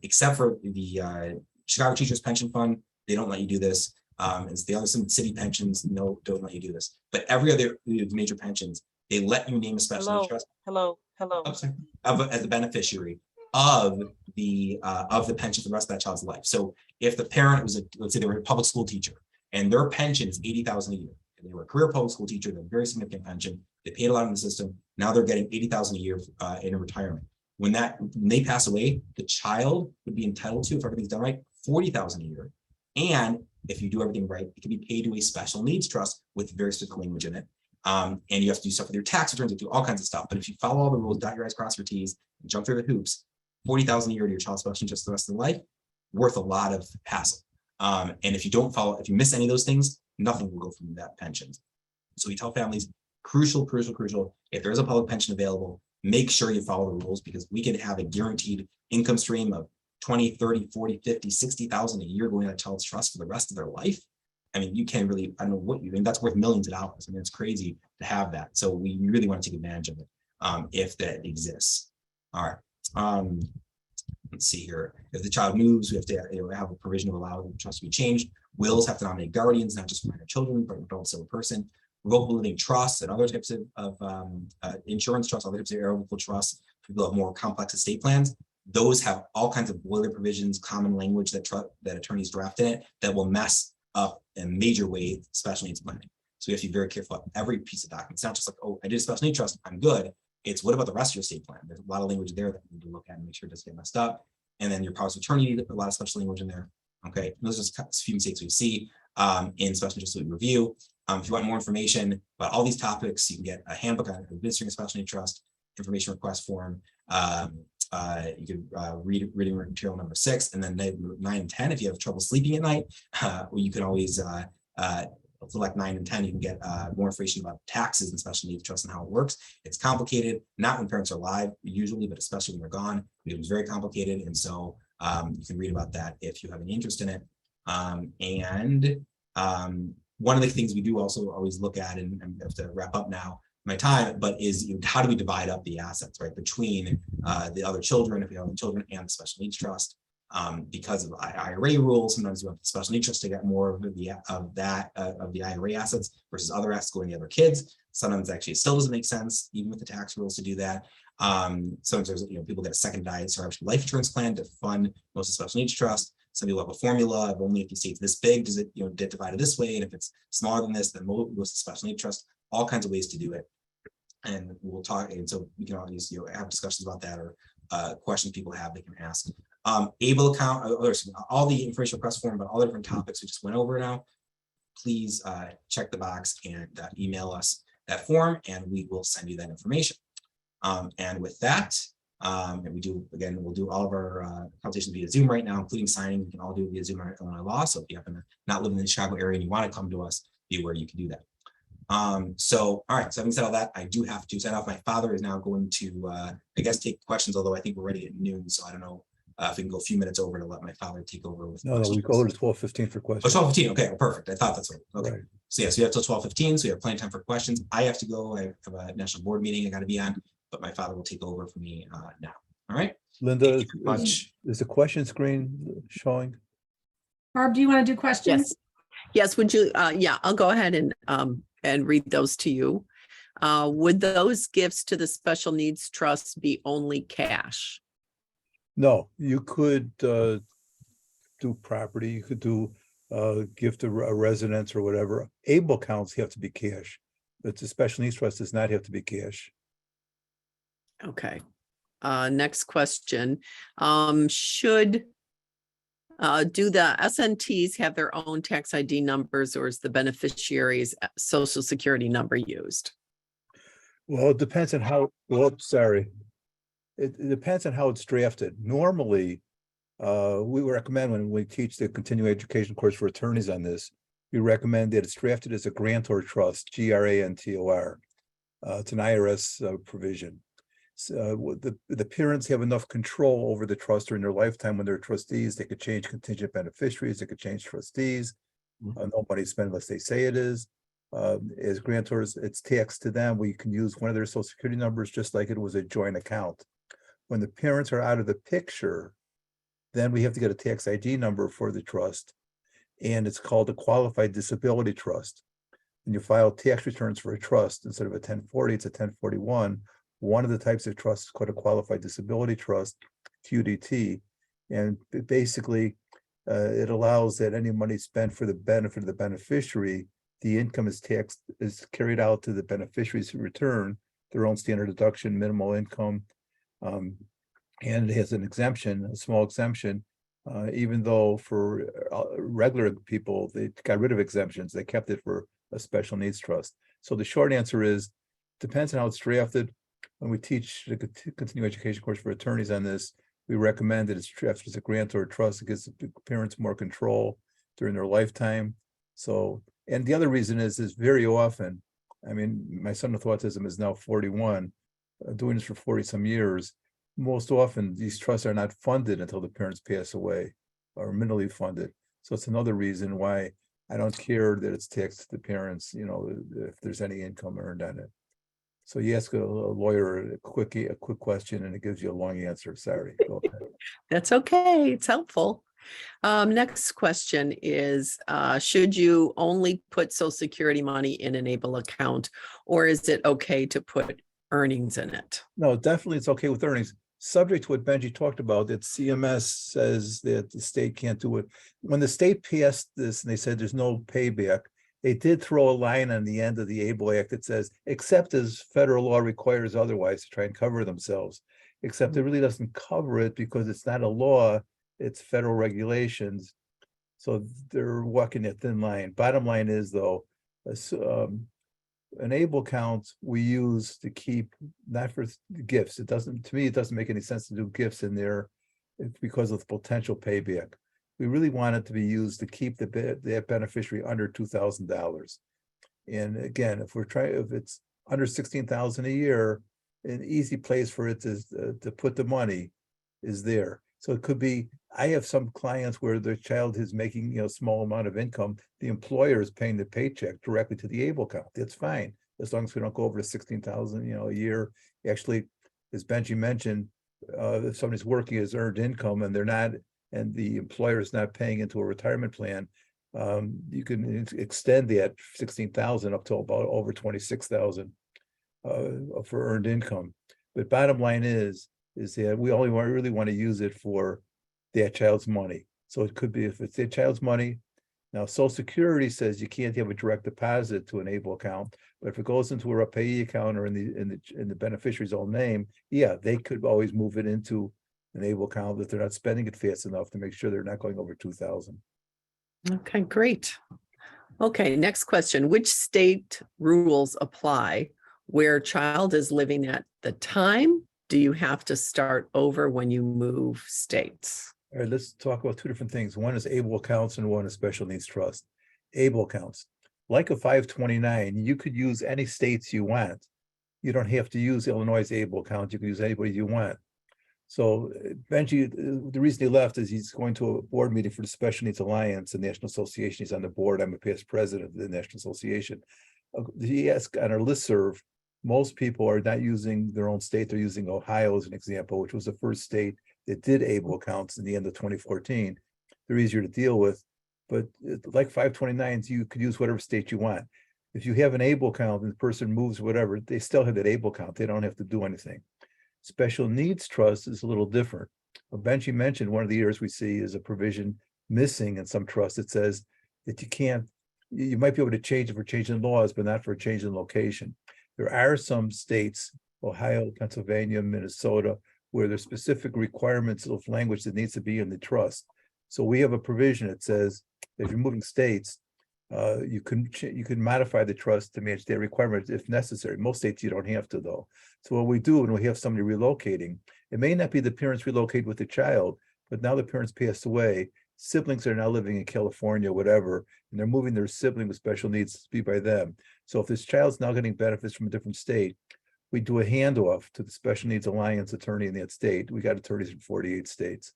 except for the Chicago Teachers Pension Fund. They don't let you do this. It's the other, some city pensions don't let you do this. But every other major pensions, they let you name a special interest. Hello. As a beneficiary of the pension for the rest of that child's life. So if the parent was let's say they were a public school teacher and their pension is $80,000 a year, and they were a career public school teacher, they have a very significant pension, they paid a lot in the system, now they're getting $80,000 a year in retirement. when they pass away, the child would be entitled to, if everything's done right, $40,000 a year. And if you do everything right, it can be paid to a special needs trust with very specific language in it. And you have to do stuff with your tax returns, you do all kinds of stuff. But if you follow all the rules, dot your I's, cross your T's, and jump through the hoops, $40,000 a year to your child's special interest the rest of their life, worth a lot of hassle. And if you miss any of those things, nothing will go from that pension. So we tell families, crucial, if there's a public pension available, make sure you follow the rules, because we can have a guaranteed income stream of 20, 30, 40, 50, 60,000 a year going on a child's trust for the rest of their life. I mean, you can't really, I don't know what you think, that's worth millions of dollars. I mean, it's crazy to have that. So we really want to take advantage of it if that exists. All right. Let's see here. If the child moves, we have to have a provision to allow the trust to be changed. Wills have to nominate guardians, not just for minor children, but an adult civil person. Revocable living trusts and other types of insurance trusts, other types of irrevocable trusts. People have more complex estate plans. Those have all kinds of boiler provisions, common language that attorneys draft in it that will mess up in a major way special needs planning. So we have to be very careful about every piece of document. It's not just like, oh, I did a special needs trust, I'm good. It's what about the rest of your estate plan? There's a lot of language there that we need to look at and make sure it doesn't get messed up. And then your powers of attorney need a lot of special language in there. Okay, and those are just a few mistakes we see in special interest that we review. If you want more information about all these topics, you can get a handbook on administering a special needs trust, information request form. You could read reading material number 6, and then 9 and 10. If you have trouble sleeping at night, you can always select 9 and 10. You can get more information about taxes and special needs trust and how it works. It's complicated, not when parents are alive usually, but especially when they're gone. It was very complicated, and so you can read about that if you have any interest in it. One of the things we do also always look at, and I have to wrap up now my time, but is how do we divide up the assets, right, between the other children, if we have children, and the special needs trust. Because of IRA rules, sometimes you want the special needs trust to get more of the IRA assets versus other assets going to the other kids. Sometimes actually it still doesn't make sense, even with the tax rules, to do that. Sometimes there's people get a secondary life insurance plan to fund most of the special needs trust. Some people have a formula of only if you say it's this big does it get divided this way, and if it's smaller than this, then most of the special needs trust. All kinds of ways to do it, and we'll talk. And so we can always have discussions about that, or questions people have they can ask. Able account, all the information request form about all the different topics we just went over now. Please check the box and email us that form, and we will send you that information. And with that, and we'll do all of our consultations via Zoom right now, including signing. We can all do it via Zoom at Illinois Law. So if you happen to not live in the Chicago area and you want to come to us, be aware you can do that. So, all right. So having said all that, I do have to sign off. My father is now going to, I guess, take questions, although I think we're ready at noon. So I don't know if we can go a few minutes over to let my father take over with No, we go to 12:15 for Oh, questions. 12:15. Okay, perfect. I thought that's right. Okay. Right. So yes, we have till 12:15. So we have plenty of time for questions. I have to go. I have a national board meeting I got to be on, but my father will take over for me now. All right. Linda, Thank you very much. is the question screen showing? Barb, do you want to do questions? Yes, would you, yeah, I'll go ahead and read those to you. Would those gifts to the special needs trust be only cash? No, you could do property, you could do gift of a residence or whatever. Able accounts have to be cash, but the special needs trust does not have to be cash. Okay. Next question. Should do the SNTs have their own tax ID numbers, or is the beneficiary's social security number used? Well, it depends on how, it depends on how it's drafted. Normally, we recommend when we teach the continuing education course for attorneys on this, we recommend that it's drafted as a grantor trust, grantor. It's an IRS provision. So the parents have enough control over the trust during their lifetime when they're trustees. They could change contingent beneficiaries, they could change trustees. No money spent unless they say it is. As grantors, it's taxed to them. We can use one of their social security numbers just like it was a joint account. When the parents are out of the picture, then we have to get a tax ID number for the trust, and it's called a qualified disability trust. When you file tax returns for a trust, instead of a 1040, it's a 1041. One of the types of trusts is called a qualified disability trust, QDT, and basically it allows that any money spent for the benefit of the beneficiary, the income is taxed, is carried out to the beneficiary's return, their own standard deduction, minimal income. And it has an exemption, a small exemption, even though for regular people, they got rid of exemptions. They kept it for a special needs trust. So the short answer is, depends on how it's drafted. When we teach the continuing education course for attorneys on this, we recommend that it's drafted as a grant or a trust. It gives the parents more control during their lifetime. So, and the other reason is very often, I mean, my son with autism is now 41, doing this for 40 some years. Most often these trusts are not funded until the parents pass away or minimally funded. So it's another reason why I don't care that it's taxed to the parents, you know, if there's any income earned on it. So you ask a lawyer a quick question and it gives you a long answer. Sorry. Go ahead. That's okay. It's helpful. Next question is, should you only put Social Security money in an ABLE account, or is it okay to put earnings in it? No, definitely it's okay with earnings. Subject to what Benji talked about, that CMS says that the state can't do it. When the state passed this and they said there's no payback, they did throw a line on the end of the ABLE Act that says, except as federal law requires otherwise, to try and cover themselves. Except it really doesn't cover it because it's not a law, it's federal regulations. So they're walking a thin line. Bottom line is though, an ABLE account we use to keep, not for gifts. It doesn't, to me, it doesn't make any sense to do gifts in there because of the potential payback. We really want it to be used to keep the beneficiary under $2,000. And again, if it's under 16,000 a year, an easy place for it is to put the money is there. So it could be, I have some clients where their child is making, you know, small amount of income. The employer is paying the paycheck directly to the ABLE account. That's fine, as long as we don't go over to 16,000, you know, a year. Actually, as Benji mentioned, if somebody's working as earned income and they're not, and the employer is not paying into a retirement plan, you can extend that 16,000 up to about over 26,000 for earned income. But bottom line is that we only really want to use it for that child's money. So it could be if it's their child's money. Now, Social Security says you can't have a direct deposit to an ABLE account, but if it goes into a payee account or in the beneficiary's own name, yeah, they could always move it into an ABLE account if they're not spending it fast enough to make sure they're not going over 2,000. Okay, great. Okay, next question. Which state rules apply where child is living at the time? Do you have to start over when you move states? All right, let's talk about two different things. One is ABLE accounts and one is special needs trust. ABLE accounts, like a 529, you could use any states you want. You don't have to use Illinois' ABLE account. You can use anybody you want. So Benji, the reason he left is he's going to a board meeting for the Special Needs Alliance, the National Association. He's on the board. I'm a past president of the National Association. He asked on our listserv, most people are not using their own state. They're using Ohio as an example, which was the first state that did ABLE accounts in the end of 2014. They're easier to deal with, but like 529s, you could use whatever state you want. If you have an ABLE account and the person moves whatever, they still have that ABLE account. They don't have to do anything. Special needs trust is a little different. Benji mentioned one of the areas we see is a provision missing in some trusts. It says that you might be able to change it for changing laws, but not for a change in location. There are some states, Ohio, Pennsylvania, Minnesota, where there's specific requirements of language that needs to be in the trust. So we have a provision that says if you're moving states, you can modify the trust to match their requirements if necessary. Most states you don't have to though. So what we do when we have somebody relocating, it may not be the parents relocate with the child, but now the parents passed away, siblings are now living in California, whatever, and they're moving their sibling with special needs to be by them. So if this child's now getting benefits from a different state, we do a handoff to the Special Needs Alliance attorney in that state. We got attorneys in 48 states.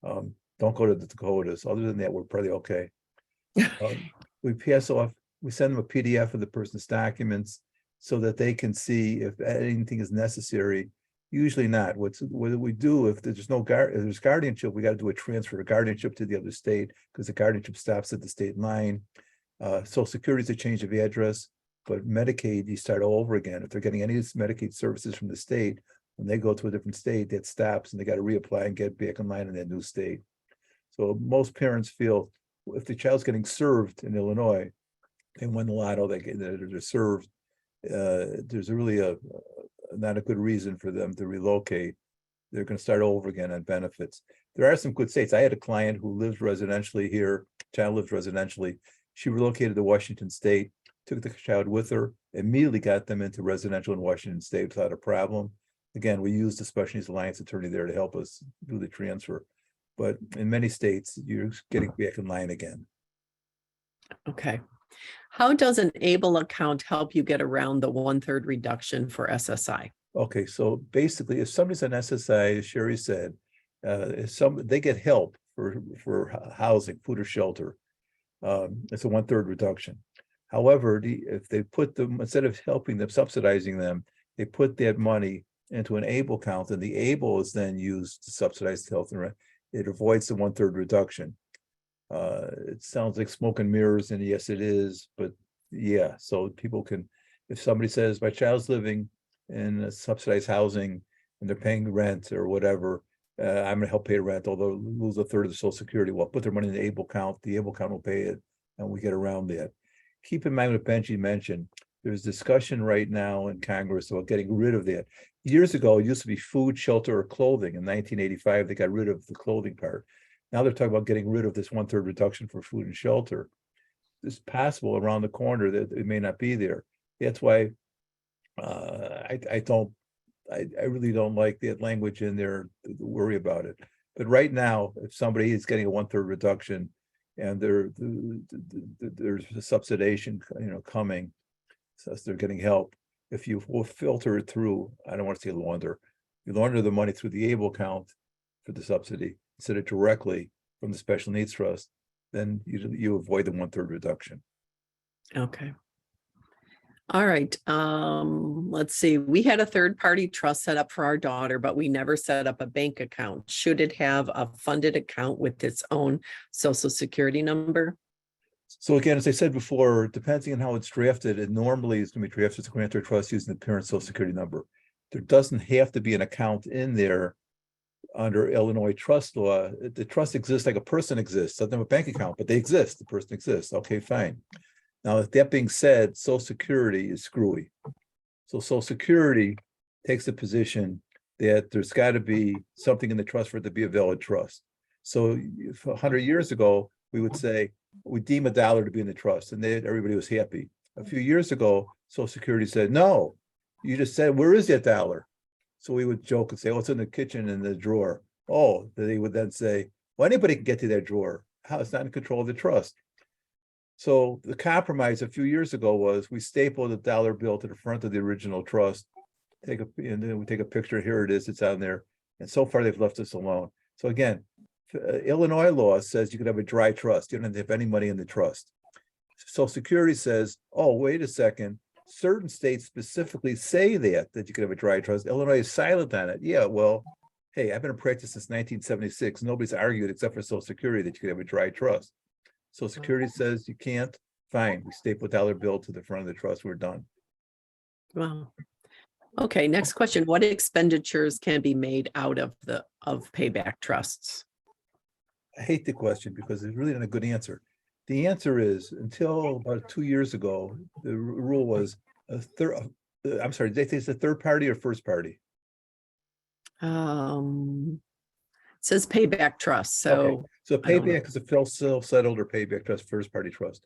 Don't go to the Dakotas. Other than that, we're probably okay. We pass off, we send them a PDF of the person's documents so that they can see if anything is necessary. Usually not. What we do if there's no if there's guardianship, we got to do a transfer of guardianship to the other state because the guardianship stops at the state line. Social Security is a change of address, but Medicaid, you start all over again. If they're getting any of these Medicaid services from the state, when they go to a different state, that stops and they got to reapply and get back in line in that new state. So most parents feel if the child's getting served in Illinois, they won the lotto, they're served. There's really not a good reason for them to relocate. they're going to start over again on benefits. There are some good states. I had a client who lives residentially here, child lives residentially. She relocated to Washington State, took the child with her, immediately got them into residential in Washington State without a problem. Again, we used the Special Needs Alliance attorney there to help us do the transfer. But in many states, you're getting back in line again. Okay. How does an ABLE account help you get around the 1/3 reduction for SSI? Okay, so basically, if somebody's on SSI, as Sherry said, they get help for housing, food or shelter. It's a 1/3 reduction. However, if they put them, instead of helping them, subsidizing them, they put that money into an ABLE account, and the ABLE is then used to subsidize health and rent. It avoids the 1/3 reduction. It sounds like smoke and mirrors, and yes, it is, but yeah, so people can, if somebody says my child's living in subsidized housing and they're paying rent or whatever, I'm gonna help pay rent, although lose 1/3 of the Social Security. Well, put their money in the ABLE account, the ABLE account will pay it, and we get around that. Keep in mind what Benji mentioned, there's discussion right now in Congress about getting rid of that. Years ago, it used to be food, shelter, or clothing. In 1985, they got rid of the clothing part. Now they're talking about getting rid of this 1/3 reduction for food and shelter. It's possible around the corner that it may not be there. That's why I really don't like that language in there to worry about it. But right now, if somebody is getting a 1/3 reduction and there's a subsidization, coming, so they're getting help. If you will filter it through, I don't want to say launder, you launder the money through the ABLE account for the subsidy instead of directly from the Special Needs Trust, then you avoid the 1/3 reduction. Okay. All right. Let's see. We had a third-party trust set up for our daughter, but we never set up a bank account. Should it have a funded account with its own Social Security number? So again, as I said before, depending on how it's drafted, it normally is going to be drafted as a grantor trust using the parent Social Security number. There doesn't have to be an account in there under Illinois trust law. The trust exists like a person exists, doesn't have a bank account, but they exist, the person exists. Okay, fine. Now, if that being said, Social Security is screwy. So Social Security takes the position that there's got to be something in the trust for it to be a valid trust. So 100 years ago, we would say, we deem $1 to be in the trust, and everybody was happy. A few years ago, Social Security said, no, you just said, where is that dollar? So we would joke and say, oh, it's in the kitchen in the drawer. Oh, they would then say, well, anybody can get to that drawer. How? It's not in control of the trust. So the compromise a few years ago was we stapled a dollar bill to the front of the original trust, and then we take a picture. Here it is, it's on there. And so far they've left us alone. So again, Illinois law says you can have a dry trust. You don't have any money in the trust. Social Security says, oh, wait a second. Certain states specifically say that you can have a dry trust. Illinois is silent on it. Yeah, well, hey, I've been in practice since 1976. Nobody's argued except for Social Security that you can have a dry trust. Social Security says you can't. Fine, we staple a dollar bill to the front of the trust. We're done. Wow. Okay, next question. What expenditures can be made out of payback trusts? I hate the question because it's really not a good answer. The answer is, until about 2 years ago, the rule was a third. I'm sorry, did they say it's a third party or first party? It says payback trust. So, Okay. So I don't know. payback is a self-settled or payback trust, first party trust.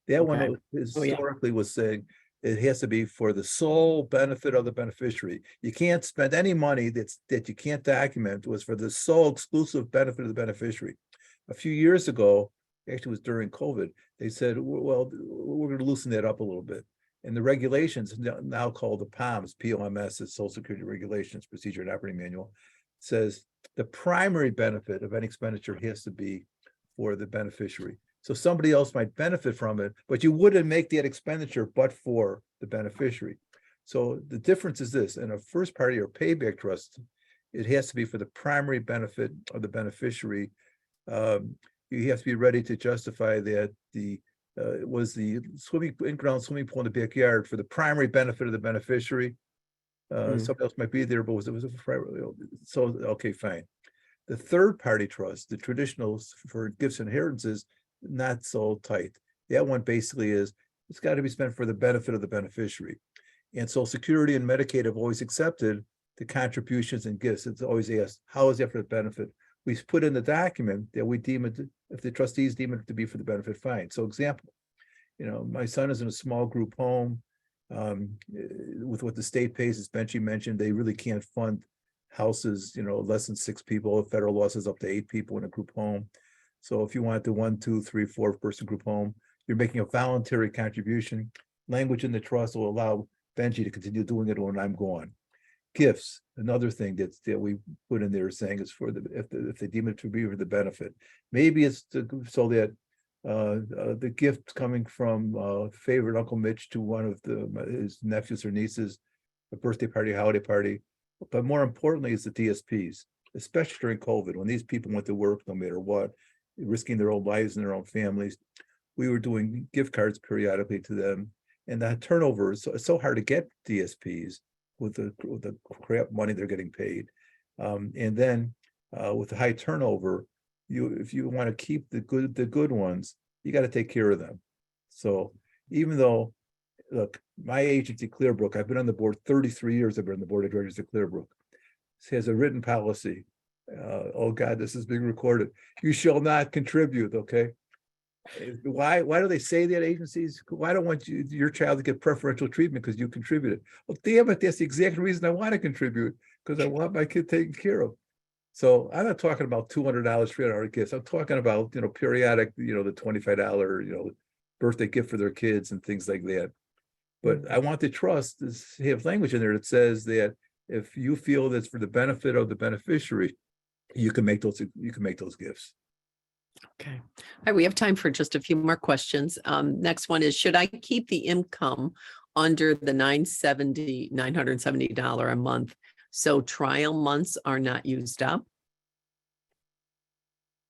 That one Okay. historically was saying it has to be for the sole benefit of the beneficiary. You can't spend any money that you can't document. It was for the sole exclusive benefit of the beneficiary. A few years ago, actually it was during COVID, they said, well, we're going to loosen that up a little bit. And the regulations now called the POMS, POMS, is Social Security Regulations, Procedure and Operating Manual, says the primary benefit of any expenditure has to be for the beneficiary. So somebody else might benefit from it, but you wouldn't make that expenditure but for the beneficiary. So the difference is this: in a first party or payback trust, it has to be for the primary benefit of the beneficiary. You have to be ready to justify that it was the in-ground swimming pool in the backyard for the primary benefit of the beneficiary. Somebody else might be there, but it was a so okay, fine. The third party trust, the traditional for gifts and inheritances, not so tight. That one basically is, it's got to be spent for the benefit of the beneficiary. And Social Security and Medicaid have always accepted the contributions and gifts, it's always asked, how is that for the benefit? We put in the document that we deem it, if the trustees deem it to be for the benefit, fine. So example, my son is in a small group home. With what the state pays, as Benji mentioned, they really can't fund houses, less than 6 people. Federal law says up to 8 people in a group home. So if you want the 1, 2, 3, 4 person group home, you're making a voluntary contribution. Language in the trust will allow Benji to continue doing it when I'm gone. Gifts, another thing that we put in there saying is for if they deem it to be for the benefit. Maybe it's so that the gift coming from favorite Uncle Mitch to one of his nephews or nieces, a birthday party, holiday party. But more importantly is the DSPs, especially during COVID, when these people went to work no matter what, risking their own lives and their own families. We were doing gift cards periodically to them. And the turnover is so hard to get DSPs with the crap money they're getting paid. And then with the high turnover, if you want to keep the good ones, you got to take care of them. So even though, look, my agency Clearbrook, I've been on the board 33 years. I've been on the board of directors at Clearbrook. It has a written policy. Oh God, this is being recorded. You shall not contribute. Okay. Why do they say that, agencies? Why don't want your child to get preferential treatment because you contributed? Well, damn it, that's the exact reason I want to contribute, because I want my kid taken care of. So I'm not talking about $200, $300 gifts. I'm talking about, periodic, the $25, birthday gift for their kids and things like that. But I want the trust to have language in there that says that if you feel that's for the benefit of the beneficiary, you can make those gifts. Okay. All right. We have time for just a few more questions. Next one is, should I keep the income under the $970 a month so trial months are not used up?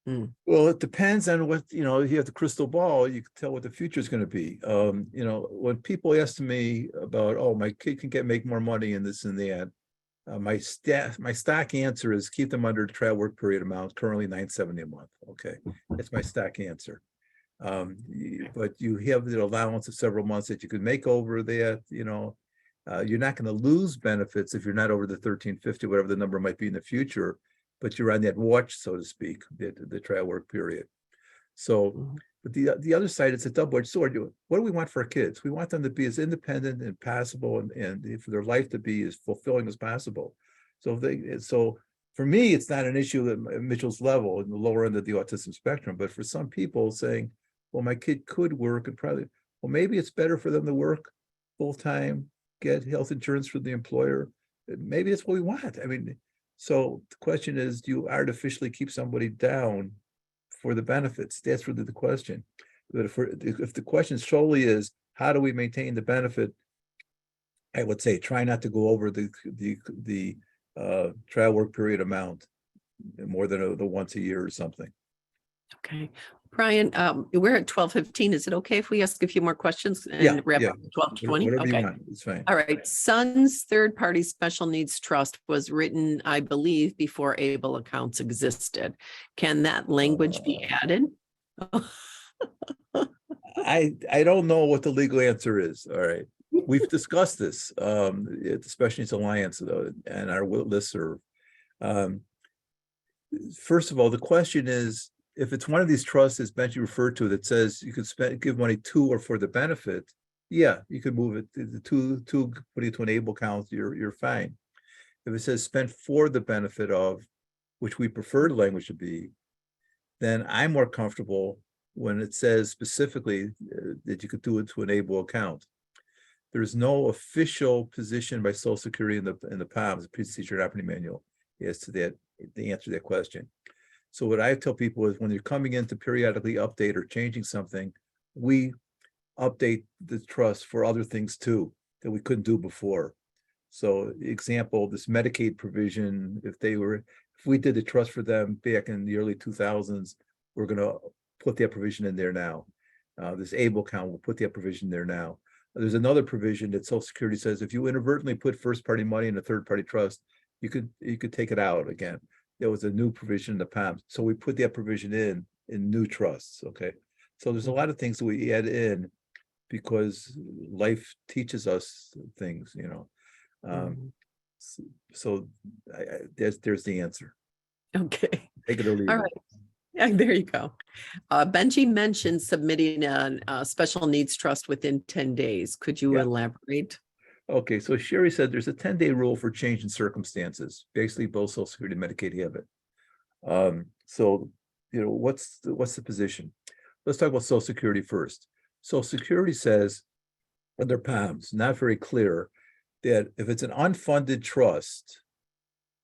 Well, it depends on what, you have the crystal ball, you can tell what the future is going to be. When people ask me about, oh, my kid can make more money and this and that, my stock answer is keep them under the trial work period amount, currently $970 a month. Okay, that's my stock answer. But you have the allowance of several months that you could make over that. You're not going to lose benefits if you're not over the 1350, whatever the number might be in the future, but you're on that watch, so to speak, the trial work period. So, but the other side, it's a double-edged sword. What do we want for our kids? We want them to be as independent and possible, and for their life to be as fulfilling as possible. So for me, it's not an issue at Mitchell's level, in the lower end of the autism spectrum. But for some people saying, well, my kid could work and probably, well, maybe it's better for them to work full-time, get health insurance from the employer. Maybe that's what we want. I mean, so the question is, do you artificially keep somebody down for the benefits? That's really the question. But if the question solely is, how do we maintain the benefit? I would say try not to go over the trial work period amount more than the once a year or something. Okay. Brian, we're at 12:15. Is it okay if we ask a few more questions and wrap up at 12:20? Whatever Okay. you want, it's fine. All right. Son's third-party special needs trust was written, I believe, before ABLE accounts existed. Can that language be added? I don't know what the legal answer is. All right. We've discussed this, at the Special Needs Alliance and our listserv. First of all, the question is, if it's one of these trusts, as Benji referred to, that says you could give money to or for the benefit, yeah, you could move it to put it to an ABLE account, you're fine. If it says spent for the benefit of, which we prefer the language to be, then I'm more comfortable when it says specifically that you could do it to an ABLE account. There's no official position by Social Security in the POMS, the Procedure and Operating Manual, as to that, the answer to that question. So what I tell people is when you're coming in to periodically update or changing something, we update the trust for other things too that we couldn't do before. So example, this Medicaid provision, if we did the trust for them back in the early 2000s, we're going to put that provision in there now. This ABLE account, we'll put that provision there now. There's another provision that Social Security says if you inadvertently put first-party money in a third-party trust, you could take it out again. There was a new provision in the POMS. So we put that provision in new trusts, okay? So there's a lot of things that we add in because life teaches us things, So there's the answer. Okay, Take it or leave all it. right. Yeah, there you go. Benji mentioned submitting a special needs trust within 10 days. Could you Yeah. elaborate? Okay, so Sherry said there's a 10-day rule for change in circumstances. Basically, both Social Security and Medicaid have it. So, what's the position? Let's talk about Social Security first. Social Security says in their POMs, not very clear, that if it's an unfunded trust,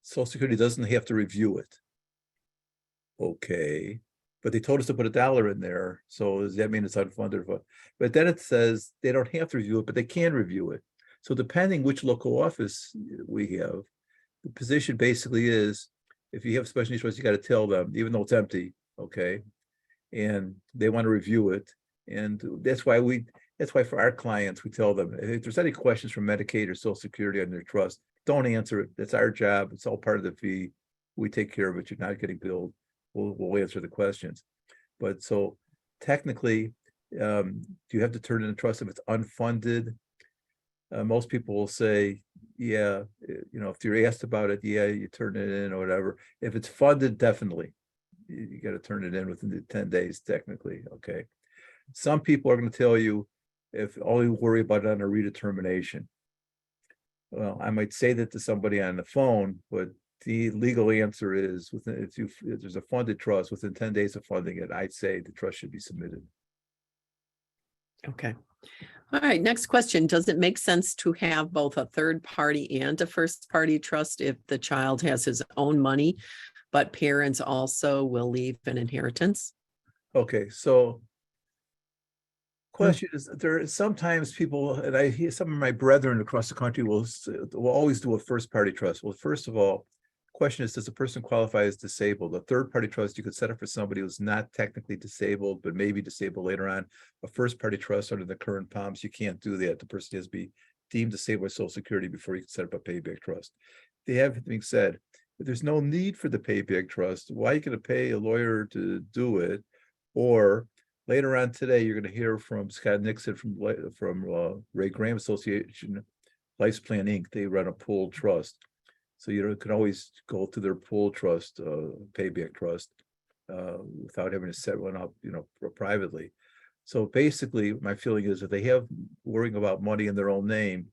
Social Security doesn't have to review it. Okay, but they told us to put $1 in there. So does that mean it's unfunded? But then it says they don't have to review it, but they can review it. So depending which local office we have, the position basically is, if you have special needs trust, you got to tell them, even though it's empty, okay? And they want to review it. And that's why for our clients, we tell them, if there's any questions from Medicaid or Social Security on their trust, don't answer it. That's our job. It's all part of the fee. We take care of it. You're not getting billed. We'll answer the questions. But so technically, do you have to turn in a trust if it's unfunded? Most people will say, yeah, if you're asked about it, yeah, you turn it in or whatever. If it's funded, definitely, you got to turn it in within the 10 days, technically, okay? Some people are going to tell you, if only worry about it on a redetermination. Well, I might say that to somebody on the phone, but the legal answer is, if there's a funded trust, within 10 days of funding it, I'd say the trust should be submitted. Okay. All right, next question. Does it make sense to have both a third party and a first party trust if the child has his own money, but parents also will leave an inheritance? Okay, so question is, there are sometimes people, and I hear some of my brethren across the country will always do a first party trust. Well, first of all, question is, does the person qualify as disabled? A third party trust you could set up for somebody who's not technically disabled, but maybe disabled later on. A first party trust under the current POMs, you can't do that. The person has to be deemed disabled by Social Security before you can set up a payback trust. They have being said, if there's no need for the payback trust, why are you going to pay a lawyer to do it? Or later on today, you're going to hear from Scott Nixon from Ray Graham Association, Life Plan Inc. They run a pooled trust. So you can always go to their pool trust, payback trust, without having to set one up, privately. So basically, my feeling is if they have worrying about money in their own name,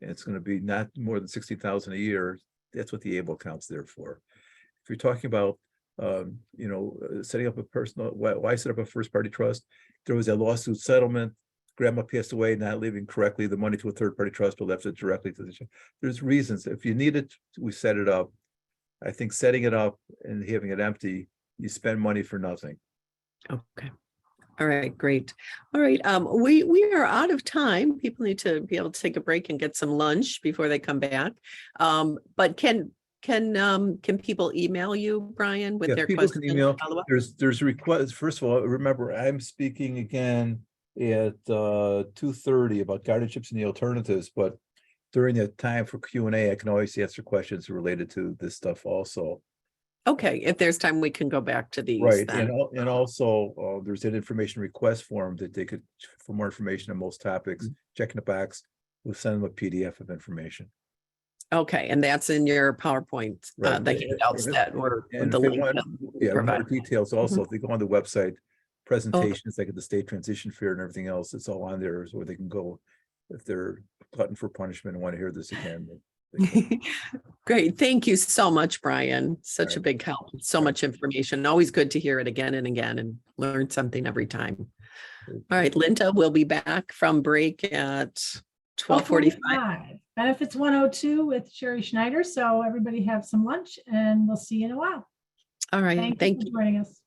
and it's going to be not more than $60,000 a year, that's what the ABLE account's there for. If you're talking about, setting up a personal, why set up a first party trust? There was a lawsuit settlement. Grandma passed away, not leaving correctly the money to a third party trust, but left it directly to the child. There's reasons. If you need it, we set it up. I think setting it up and having it empty, you spend money for nothing. Okay. All right, great. All right, we are out of time. People need to be able to take a break and get some lunch before they come back. But can people email you, Brian, with their People questions? can email. Follow up? There's a request. First of all, remember, I'm speaking again at 2:30 about guardianships and the alternatives, but during the time for Q&A, I can always answer questions related to this stuff also. Okay, if there's time, we can go back to these. Right, then. and also there's an information request form that they could, for more information on most topics, check in the box. We'll send them a PDF of information. Okay, and that's in your PowerPoint, Right. the handouts that were And the if they link. want, more provided. details also, if they go on the website, presentations like at the state transition fair and everything else, it's all on there, where they can go if they're glutton for punishment and want to hear this again. Great. Thank you so much, Brian. Such a Right. big help. So much information. Always good to hear it again and again and learn something every time. All right, Linda, we'll be back from break at 12:45. Benefits 102 with Sherry Schneider. So everybody have some lunch and we'll see you in a while. All right, thank you. for joining us.